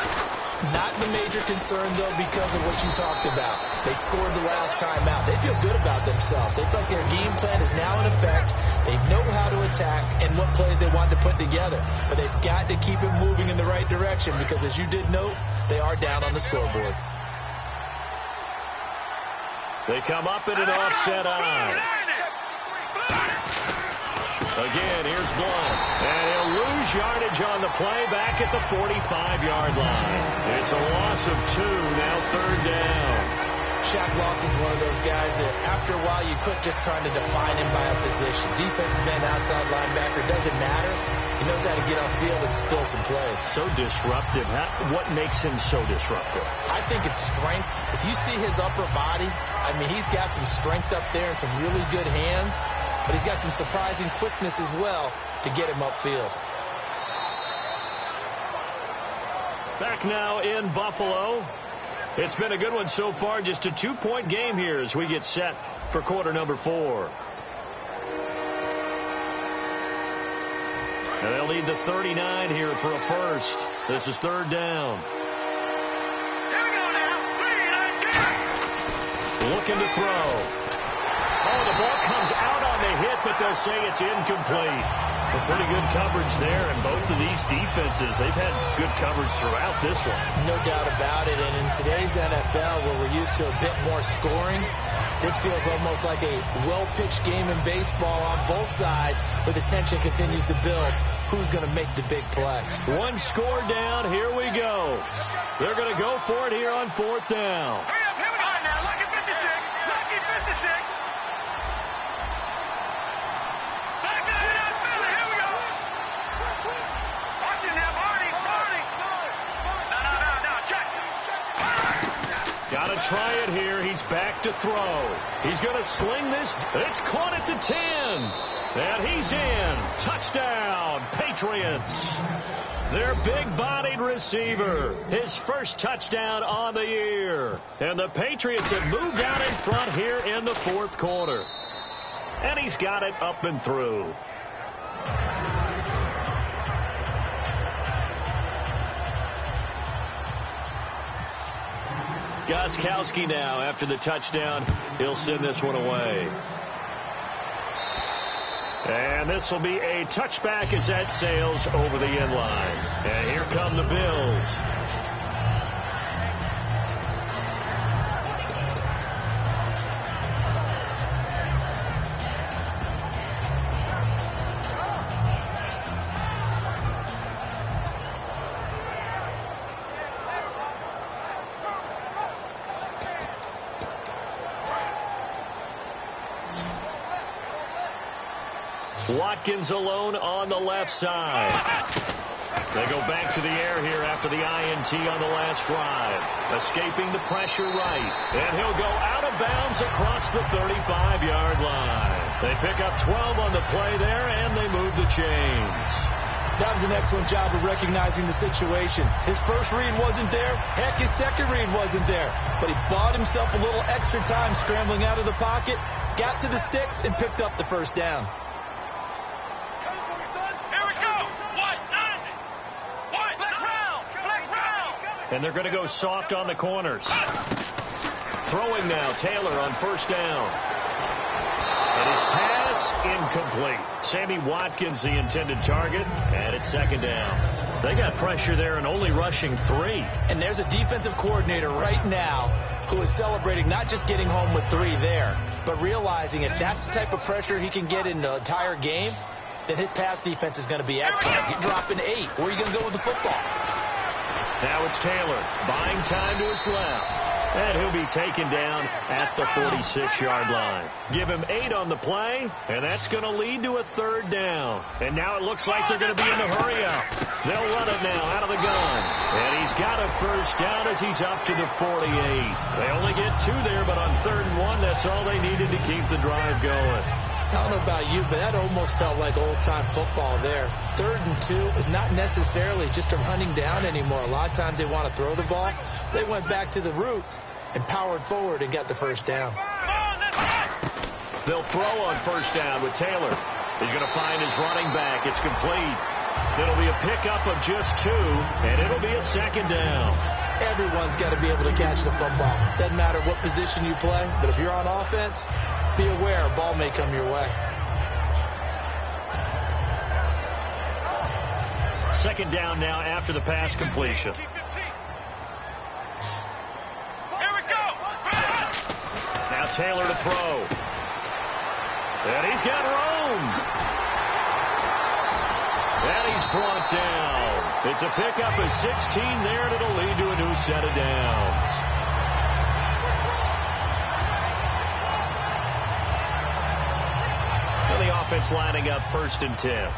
Not the major concern, though, because of what you talked about. They scored the last time out. They feel good about themselves. They feel like their game plan is now in effect. They know how to attack and what plays they want to put together. But they've got to keep it moving in the right direction because, as you did note, they are down on the scoreboard. They come up in an offset eye. Again, here's Blunt. And he'll lose yardage on the play back at the 45-yard line. It's a loss of 2, now 3rd down. Shaq Lawson's one of those guys that after a while you quit just trying to define him by a position. Defensive end, outside linebacker, doesn't matter. He knows how to get on field and spill some plays. So disruptive. What makes him so disruptive? I think it's strength. If you see his upper body, I mean, he's got some strength up there and some really good hands, but he's got some surprising quickness as well to get him upfield. Back now in Buffalo. It's been a good one so far. Just a 2-point game here as we get set for quarter number 4. And they'll need the 39 here for a first. This is 3rd down. Looking to throw. Oh, the ball comes out on the hit, but they'll say it's incomplete. But pretty good coverage there, and both of these defenses, they've had good coverage throughout this one. No doubt about it, and in today's NFL, where we're used to a bit more scoring, this feels almost like a well-pitched game in baseball on both sides, where the tension continues to build. Who's going to make the big play? One score down, here we go. They're going to go for it here on 4th down. Hurry up, here we go now. Lucky 56. Lucky 56. Got to try it here. He's back to throw. He's going to sling this. It's caught at the 10. And he's in. Touchdown, Patriots. Their big-bodied receiver. His first touchdown on the year. And the Patriots have moved out in front here in the 4th quarter. And he's got it up and through. Gostkowski now, after the touchdown, he'll send this one away. And this will be a touchback as that sails over the end line. And here come the Bills. Watkins alone on the left side. They go back to the air here after the INT on the last drive. Escaping the pressure right. And he'll go out of bounds across the 35-yard line. They pick up 12 on the play there, and they move the chains. That was an excellent job of recognizing the situation. His first read wasn't there. Heck, his second read wasn't there. But he bought himself a little extra time scrambling out of the pocket, got to the sticks, and picked up the first down. And they're going to go soft on the corners. Throwing now, Taylor on first down. And his pass incomplete. Sammy Watkins the intended target, and it's second down. They got pressure there and only rushing 3. And there's a defensive coordinator right now who is celebrating not just getting home with 3 there, but realizing if that's the type of pressure he can get in the entire game, then his pass defense is going to be excellent. You're dropping 8. Where are you going to go with the football? Now it's Taylor buying time to his left. And he'll be taken down at the 46-yard line. Give him 8 on the play, and that's going to lead to a 3rd down. And now it looks like they're going to be in the hurry-up. They'll run it now out of the gun. And he's got a 1st down as he's up to the 48. They only get 2 there, but on 3rd and 1, that's all they needed to keep the drive going. I don't know about you, but that almost felt like old-time football there. 3rd and 2 is not necessarily just a running down anymore. A lot of times they want to throw the ball. They went back to the roots and powered forward and got the 1st down. They'll throw on 1st down with Taylor. He's going to find his running back. It's complete. It'll be a pickup of just 2, and it'll be a 2nd down. Everyone's got to be able to catch the football. Doesn't matter what position you play, but if you're on offense, be aware a ball may come your way. 2nd down now after the pass completion. Now Taylor to throw. And he's got room. And he's brought down. It's a pickup of 16 there, and it'll lead to a new set of downs. And the offense lining up 1st and 10.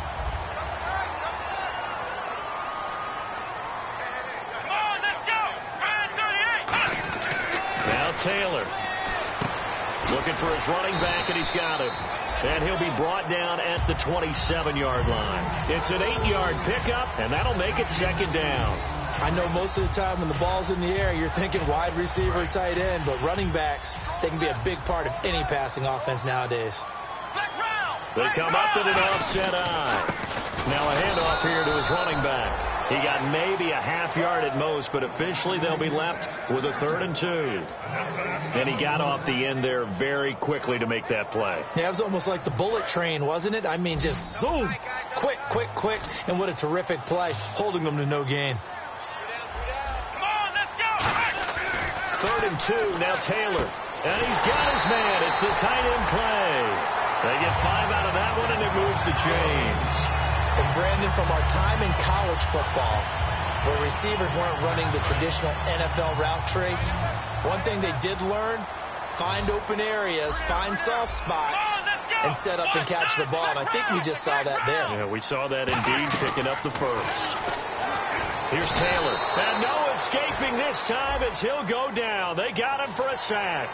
Now Taylor looking for his running back, and he's got him. And he'll be brought down at the 27-yard line. It's an 8-yard pickup, and that'll make it 2nd down. I know most of the time when the ball's in the air, you're thinking wide receiver, tight end, but running backs, they can be a big part of any passing offense nowadays. They come up in an offset eye. Now a handoff here to his running back. He got maybe a half yard at most, but officially they'll be left with a 3rd and 2. And he got off the end there very quickly to make that play. Yeah, it was almost like the bullet train, wasn't it? I mean, just zoom, quick, quick, quick, and what a terrific play, holding them to no gain. 3rd and 2, now Taylor. And he's got his man. It's the tight end play. They get 5 out of that one, and it moves the chains. And Brandon, from our time in college football, where receivers weren't running the traditional NFL route tree, one thing they did learn, find open areas, find soft spots, and set up and catch the ball. And I think we just saw that there. Yeah, we saw that indeed, picking up the 1st. Here's Taylor. And no escaping this time as he'll go down. They got him for a sack.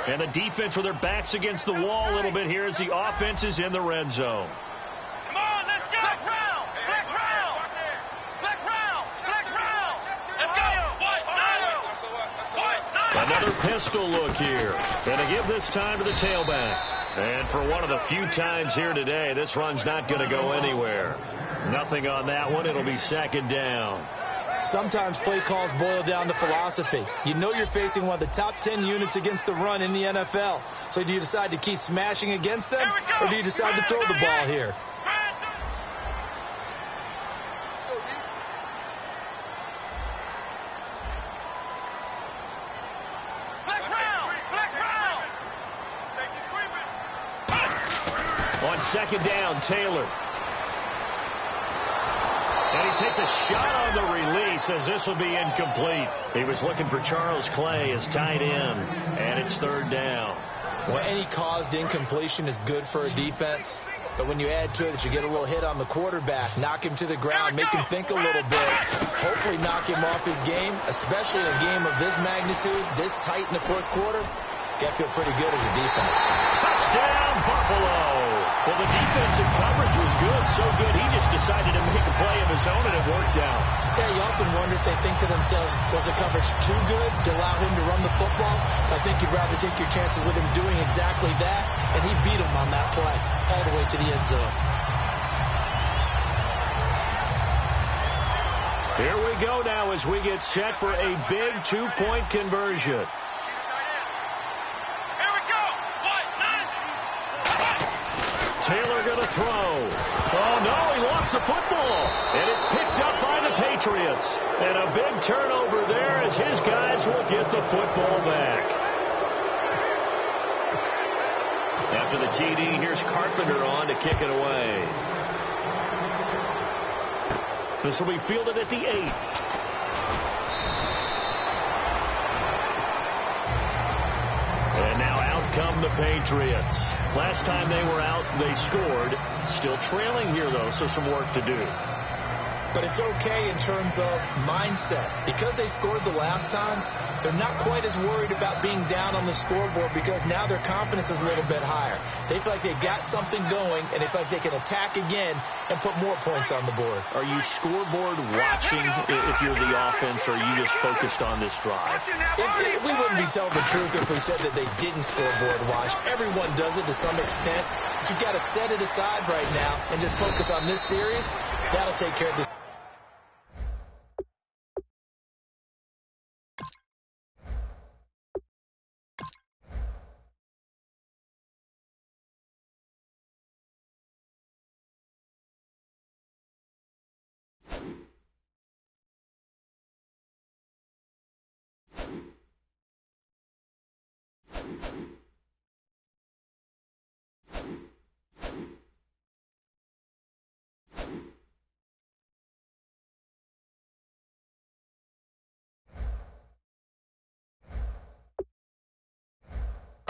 And the defense with their backs against the wall a little bit here as the offense is in the red zone. Come on, let's go. Flex round. Flex round. Flex round. Flex round. Let's go. Another pistol look here. And to give this time to the tailback. And for one of the few times here today, this run's not going to go anywhere. Nothing on that one. It'll be 2nd down. Sometimes play calls boil down to philosophy. You know you're facing one of the top 10 units against the run in the NFL. So do you decide to keep smashing against them, or do you decide to throw the ball here? On 2nd down, Taylor. And he takes a shot on the release as this will be incomplete. He was looking for Charles Clay as tight end, and it's 3rd down. Well, any caused incompletion is good for a defense, but when you add to it that you get a little hit on the quarterback, knock him to the ground, make him think a little bit, hopefully knock him off his game, especially in a game of this magnitude, this tight in the 4th quarter, got to feel pretty good as a defense. Touchdown, Buffalo. Well, the defensive coverage was good, so good he just decided to make a play of his own, and it worked out. Yeah, you often wonder if they think to themselves, was the coverage too good to allow him to run the football? I think you'd rather take your chances with him doing exactly that, and he beat him on that play all the way to the end zone. Here we go now as we get set for a big 2-point conversion. Taylor the football, and it's picked up by the Patriots. And a big turnover there as his guys will get the football back. After the TD, here's Carpenter on to kick it away. This will be fielded at the 8. And now out come the Patriots. Last time they were out, they scored. Still trailing here, though, so some work to do. But it's okay in terms of mindset. Because they scored the last time, they're not quite as worried about being down on the scoreboard because now their confidence is a little bit higher. They feel like they've got something going, and they feel like they can attack again and put more points on the board. Are you scoreboard watching if you're the offense, or are you just focused on this drive? We wouldn't be telling the truth if we said that they didn't scoreboard watch. Everyone does it to some extent. But you've got to set it aside right now and just focus on this series. That'll take care of this.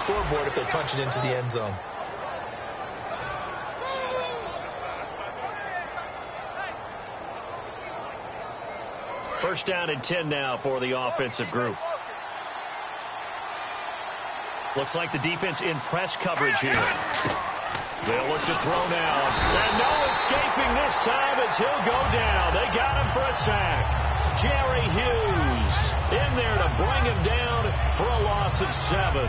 Scoreboard if they punch it into the end zone. First down and 10 now for the offensive group. Looks like the defense in press coverage here. They'll look to throw now. And no escaping this time as he'll go down. They got him for a sack. Jerry Hughes in there to bring him down for a loss of 7.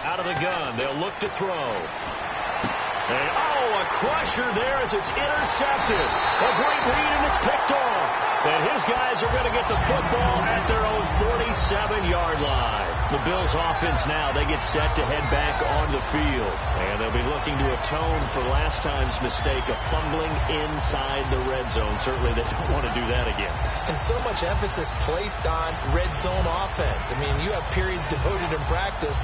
Out of the gun, they'll look to throw. And, a crusher there as it's intercepted. A great read, and it's picked off. And his guys are going to get the football at their own 47-yard line. The Bills offense now, they get set to head back on the field. And they'll be looking to atone for last time's mistake of fumbling inside the red zone. Certainly they don't want to do that again. And so much emphasis placed on red zone offense. I mean, you have periods devoted in practice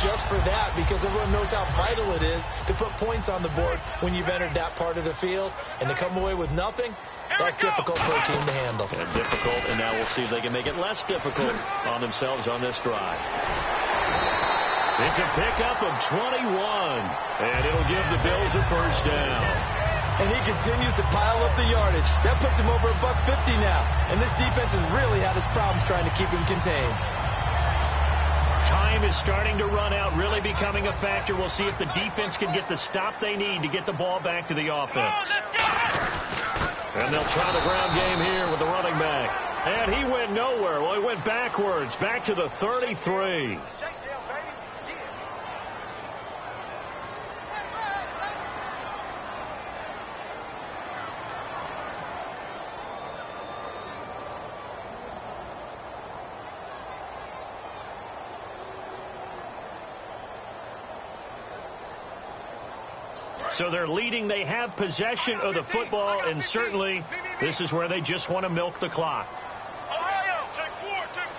just for that because everyone knows how vital it is to put points on the board when you've entered that part of the field. And to come away with nothing, that's difficult for a team to handle. And difficult, and now we'll see if they can make it less difficult on themselves on this drive. It's a pickup of 21, and it'll give the Bills a first down. And he continues to pile up the yardage. That puts him over $150 now. And this defense has really had its problems trying to keep him contained. Time is starting to run out, really becoming a factor. We'll see if the defense can get the stop they need to get the ball back to the offense. And they'll try the ground game here with the running back. And he went nowhere. Well, he went backwards, back to the 33. So they're leading. They have possession of the football, and certainly this is where they just want to milk the clock.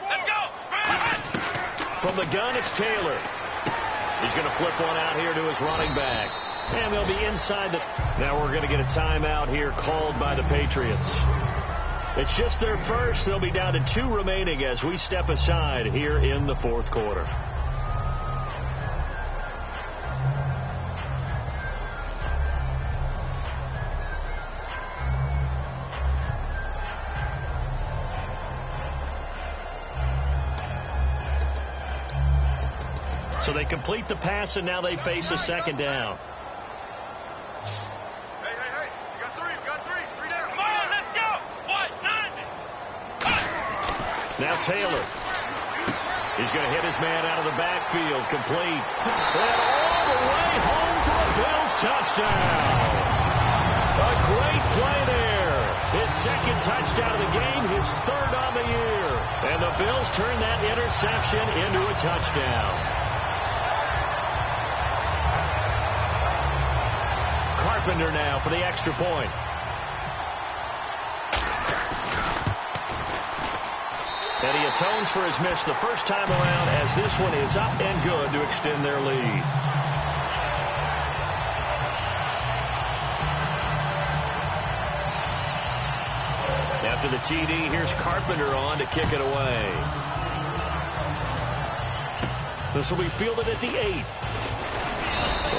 Let's go. From the gun, it's Taylor. He's going to flip one out here to his running back. And they'll be inside the... Now we're going to get a timeout here called by the Patriots. It's just their first. They'll be down to 2 remaining as we step aside here in the fourth quarter. So they complete the pass, and now they face a second down. Hey. You got 3. Three down. Come on, let's go. What? 9. Now Taylor. He's going to hit his man out of the backfield. Complete. And all the way home for a Bills touchdown. A great play there. His second touchdown of the game, his third on the year. And the Bills turn that interception into a touchdown. Carpenter now for the extra point. And he atones for his miss the first time around as this one is up and good to extend their lead. After the TD, here's Carpenter on to kick it away. This will be fielded at the 8.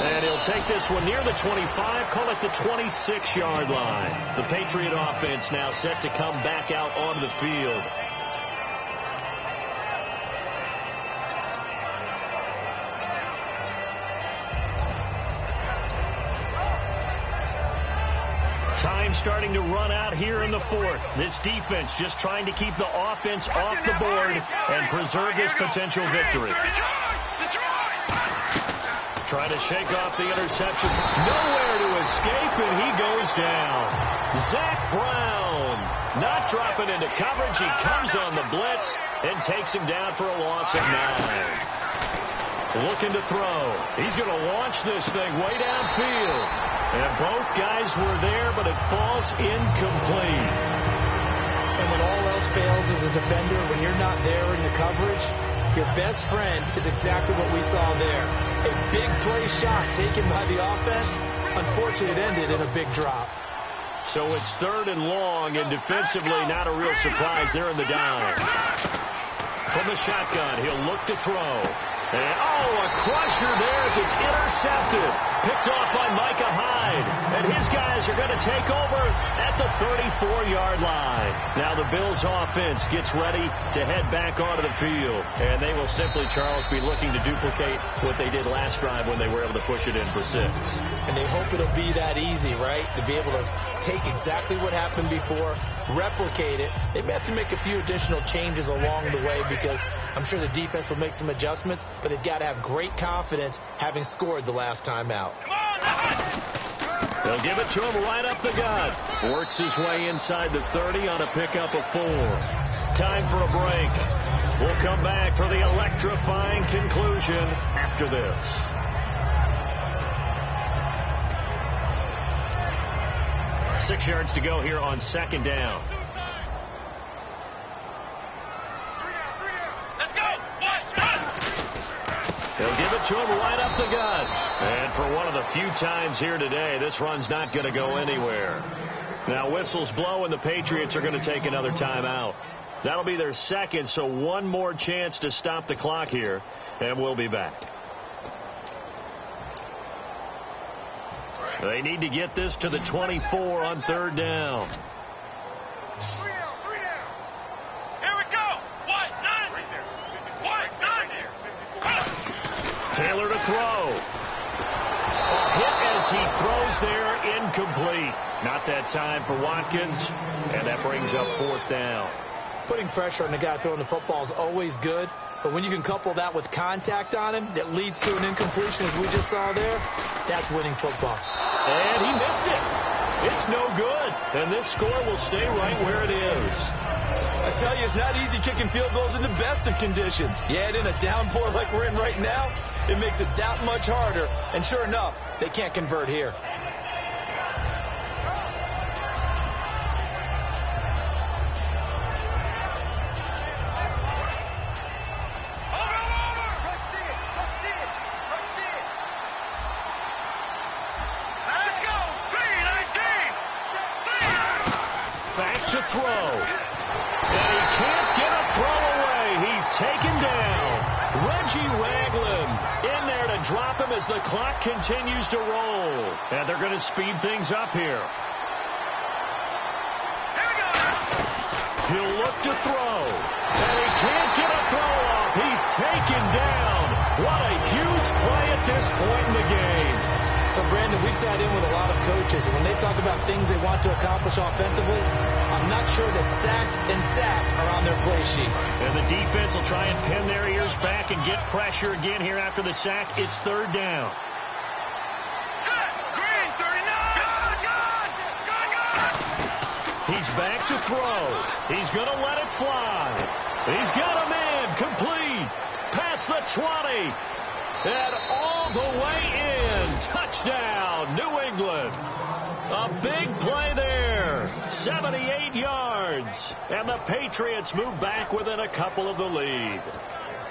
And he'll take this one near the 25, call it the 26-yard line. The Patriot offense now set to come back out onto the field. Time starting to run out here in the fourth. This defense just trying to keep the offense off the board and preserve this potential victory. Trying to shake off the interception. Nowhere to escape, and he goes down. Zach Brown not dropping into coverage. He comes on the blitz and takes him down for a loss of 9. Looking to throw. He's going to launch this thing way downfield. And both guys were there, but it falls incomplete. And when all else fails as a defender, when you're not there in the coverage, your best friend is exactly what we saw there. A big play shot taken by the offense. Unfortunately, it ended in a big drop. So it's 3rd and long, and defensively not a real surprise. They're in the dime. From the shotgun, he'll look to throw. And, a crusher there as it's intercepted. Picked off by Micah Hyde. And his guys are going to take over at the 34-yard line. Now the Bills offense gets ready to head back onto the field. And they will simply, Charles, be looking to duplicate what they did last drive when they were able to push it in for 6. And they hope it'll be that easy, right? To be able to take exactly what happened before, replicate it. They may have to make a few additional changes along the way because I'm sure the defense will make some adjustments, but they've got to have great confidence having scored the last time out. They'll give it to him right up the gut. Works his way inside the 30 on a pickup of 4. Time for a break. We'll come back for the electrifying conclusion after this. Six yards to go here on 2nd down. They'll give it to him right up the gut. And for one of the few times here today, this run's not going to go anywhere. Now whistles blow and the Patriots are going to take another timeout. That'll be their 2nd, so one more chance to stop the clock here, and we'll be back. They need to get this to the 24 on 3rd down. Taylor to throw. A hit as he throws there, incomplete. Not that time for Watkins, and that brings up 4th down. Putting pressure on the guy throwing the football is always good, but when you can couple that with contact on him that leads to an incompletion as we just saw there, that's winning football. And he missed it. It's no good, and this score will stay right where it is. I tell you, it's not easy kicking field goals in the best of conditions. You add in a downpour like we're in right now, it makes it that much harder. And sure enough, they can't convert here. Back to throw. And he can't get a throw away. He's taken down. Reggie Ragland in there to drop him as the clock continues to roll. And they're going to speed things up here. He'll look to throw. And he can't get a throw off. He's taken down. What a huge play at this point in the game. So, Brandon, we sat in with a lot of coaches, and when they talk about things they want to accomplish offensively, I'm not sure that sack and sack are on their play sheet. And the defense will try and pin their ears back and get pressure again here after the sack. It's 3rd down. He's back to throw. He's going to let it fly. He's got a man complete. Past the 20. And all the way in. Touchdown, New England. A big play there. 78 yards. And the Patriots move back within a couple of the lead.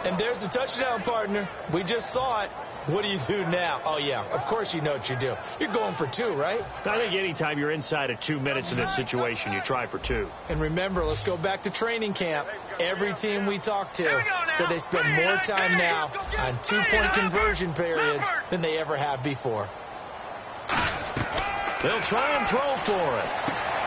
And there's the touchdown, partner. We just saw it. What do you do now? Oh, yeah, of course you know what you do. You're going for 2, right? I think anytime you're inside of 2 minutes in this situation, you try for 2. And remember, let's go back to training camp. Every team we talk to said they spend more time now on 2-point conversion periods than they ever have before. They'll try and throw for it.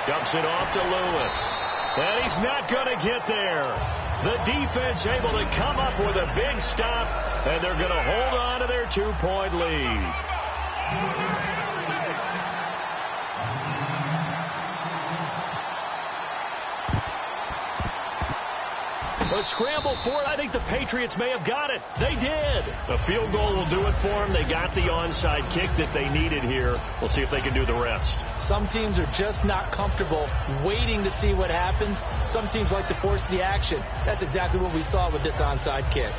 Dumps it off to Lewis. And he's not going to get there. The defense able to come up with a big stop, and they're going to hold on to their 2-point lead. A scramble for it. I think the Patriots may have got it. They did. A field goal will do it for them. They got the onside kick that they needed here. We'll see if they can do the rest. Some teams are just not comfortable waiting to see what happens. Some teams like to force the action. That's exactly what we saw with this onside kick.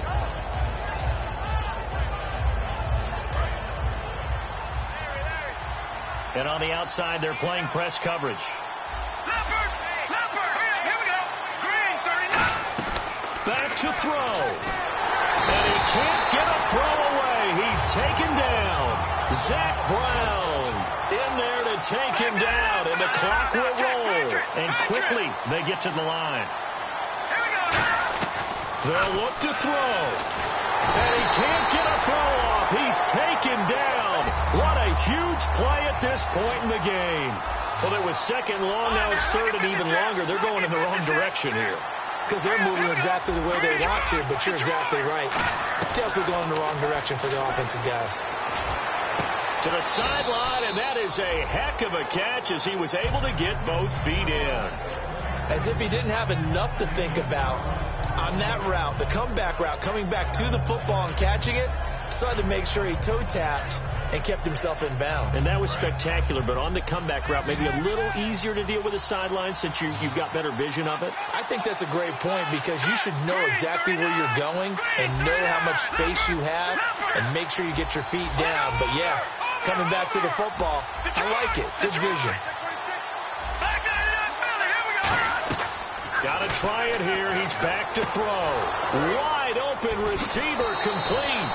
And on the outside, they're playing press coverage. Back to throw. And he can't get a throw away. He's taken down. Zach Brown in there to take him down. And the clock will roll. And quickly, they get to the line. They'll look to throw. And he can't get a throw off. He's taken down. What a huge play at this point in the game. Well, it was second long. Now it's third and even longer. They're going in the wrong direction here. Because they're moving exactly the way they want to, but you're exactly right. Definitely going in the wrong direction for the offensive guys. To the sideline, and that is a heck of a catch as he was able to get both feet in. As if he didn't have enough to think about on that route, the comeback route, coming back to the football and catching it, decided to make sure he toe-tapped and kept himself in bounds. And that was spectacular, but on the comeback route, maybe a little easier to deal with the sideline since you've got better vision of it? I think that's a great point because you should know exactly where you're going and know how much space you have and make sure you get your feet down. But, yeah, coming back to the football, I like it. Good vision. Got to try it here. He's back to throw. Wide open receiver complete.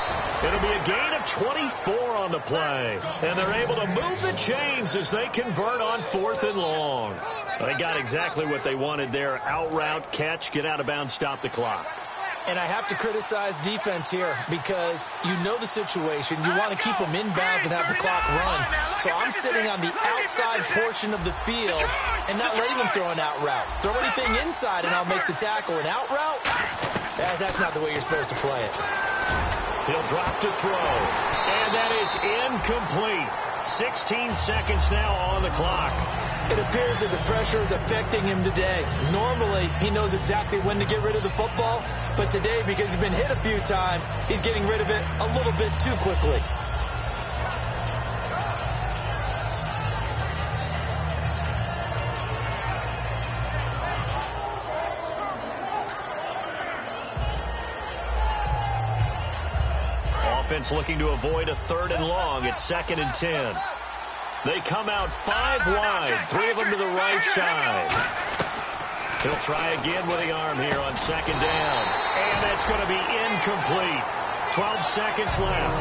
It'll be a gain of 24 on the play. And they're able to move the chains as they convert on 4th and long. They got exactly what they wanted there. Out route, catch, get out of bounds, stop the clock. And I have to criticize defense here because you know the situation. You want to keep them in bounds and have the clock run. So I'm sitting on the outside portion of the field and not letting them throw an out route. Throw anything inside and I'll make the tackle. An out route? That's not the way you're supposed to play it. He'll drop to throw. And that is incomplete. 16 seconds now on the clock. It appears that the pressure is affecting him today. Normally, he knows exactly when to get rid of the football, but today, because he's been hit a few times, he's getting rid of it a little bit too quickly. Offense looking to avoid a 3rd and long. It's 2nd and 10. They come out 5 wide, 3 of them to the right side. He'll try again with the arm here on 2nd down. And that's going to be incomplete. 12 seconds left.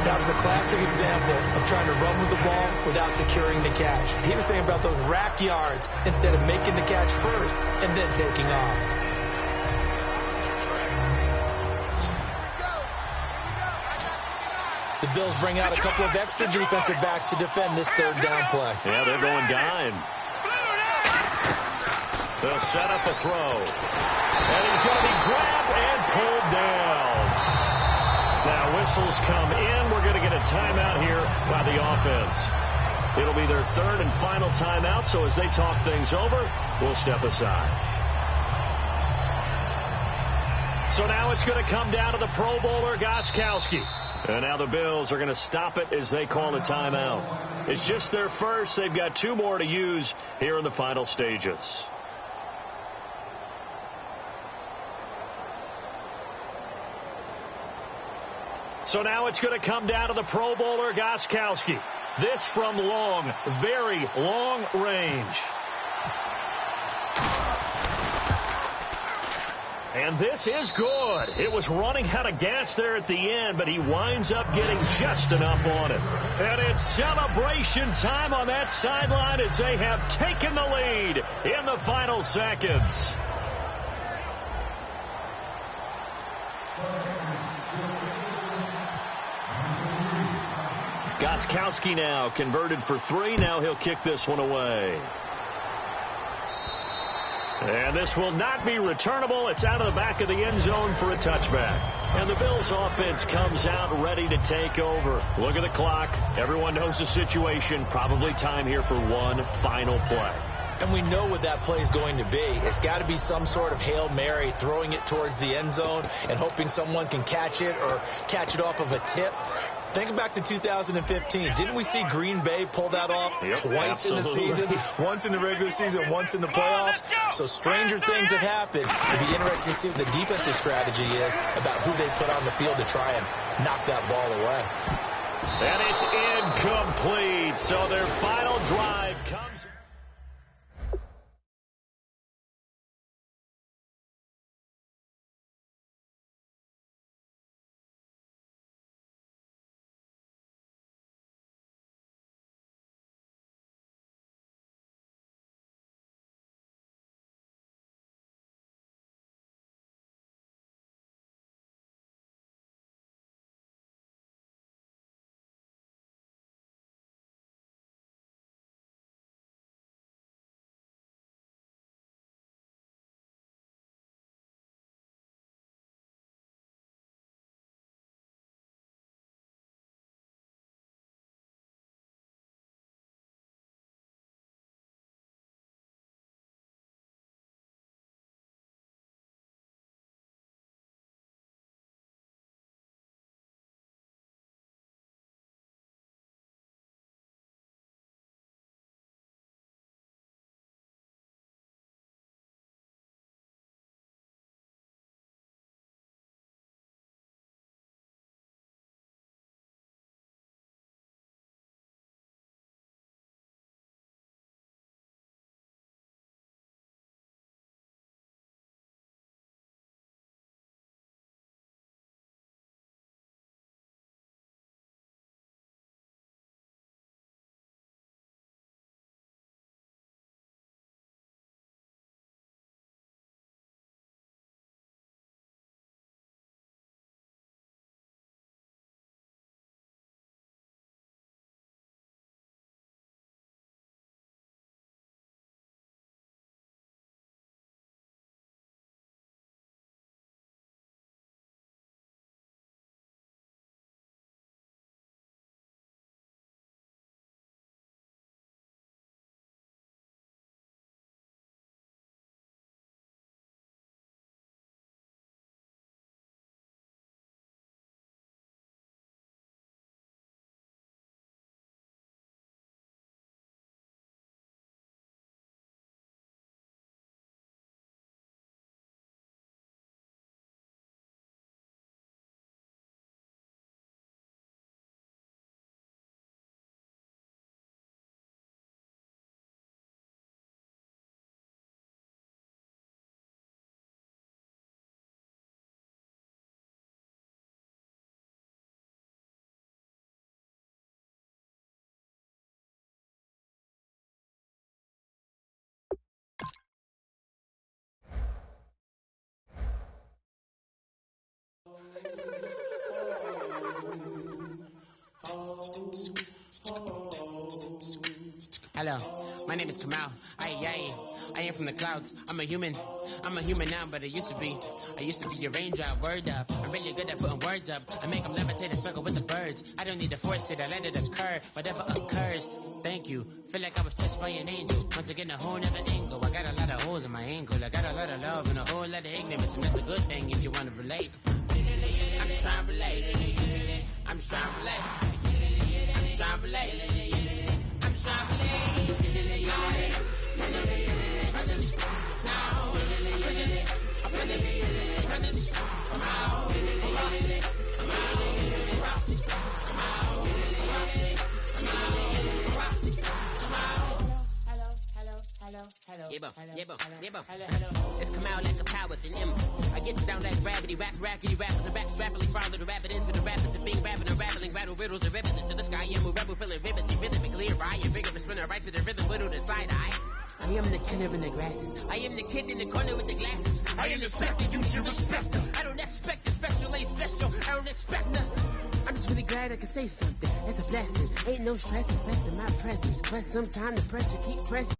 That was a classic example of trying to run with the ball without securing the catch. He was thinking about those rack yards instead of making the catch first and then taking off. The Bills bring out a couple of extra defensive backs to defend this 3rd down play. Yeah, they're going dime. They'll set up a throw. And he's going to be grabbed and pulled down. Now whistles come in. We're going to get a timeout here by the offense. It'll be their 3rd and final timeout, so as they talk things over, we'll step aside. So now it's going to come down to the Pro Bowler, Gocoogs. And now the Bills are going to stop it as they call a timeout. It's just their first. They've got 2 more to use here in the final stages. So now it's going to come down to the Pro Bowler, Gocoogs. This from long, very long range. And this is good. It was running out of gas there at the end, but he winds up getting just enough on it. And it's celebration time on that sideline as they have taken the lead in the final seconds. Gocoogs now converted for 3. Now he'll kick this one away. And this will not be returnable. It's out of the back of the end zone for a touchback. And the Bills offense comes out ready to take over. Look at the clock. Everyone knows the situation. Probably time here for one final play. And we know what that play is going to be. It's got to be some sort of Hail Mary, throwing it towards the end zone and hoping someone can catch it or catch it off of a tip. Think back to 2015. Didn't we see Green Bay pull that off twice in the season? Once in the regular season, once in the playoffs. So stranger things have happened. It'll be interesting to see what the defensive strategy is about who they put on the field to try and knock that ball away. And it's incomplete. So their final drive comes. Hello, my name is Kamal. I am from the clouds. I'm a human. I'm a human now, but I used to be a raindrop, word up. I'm really good at putting words up. I make them levitate and circle with the birds. I don't need to force it, I let it occur. Whatever occurs, thank you. Feel like I was touched by an angel. Once again, a whole nother angle. I got a lot of holes in my ankle. I got a lot of love and a whole lot of ignorance, and that's a good thing if you want to relate. I'm just trying to relate. I'm just trying to relate. I'm just trying to relate. I'm just trying to relate. It's come out like a power within him. I get down like gravity, rappers and raps rapidly follow the rabbit into the rapids of being rapping and rattling, rattle riddles and ribbons into the sky. I'm a rebel feeling rhythmically right and vigorous, spinning right to the rhythm, widow to side eye. I am the killer in the grasses. I am the kid in the corner with the glasses. I am the specter, you should respect her. I don't expect a special, ain't special. I don't expect her. I'm just really glad I can say something. It's a blessing. Ain't no stress affecting my presence. But sometimes the pressure keep pressing.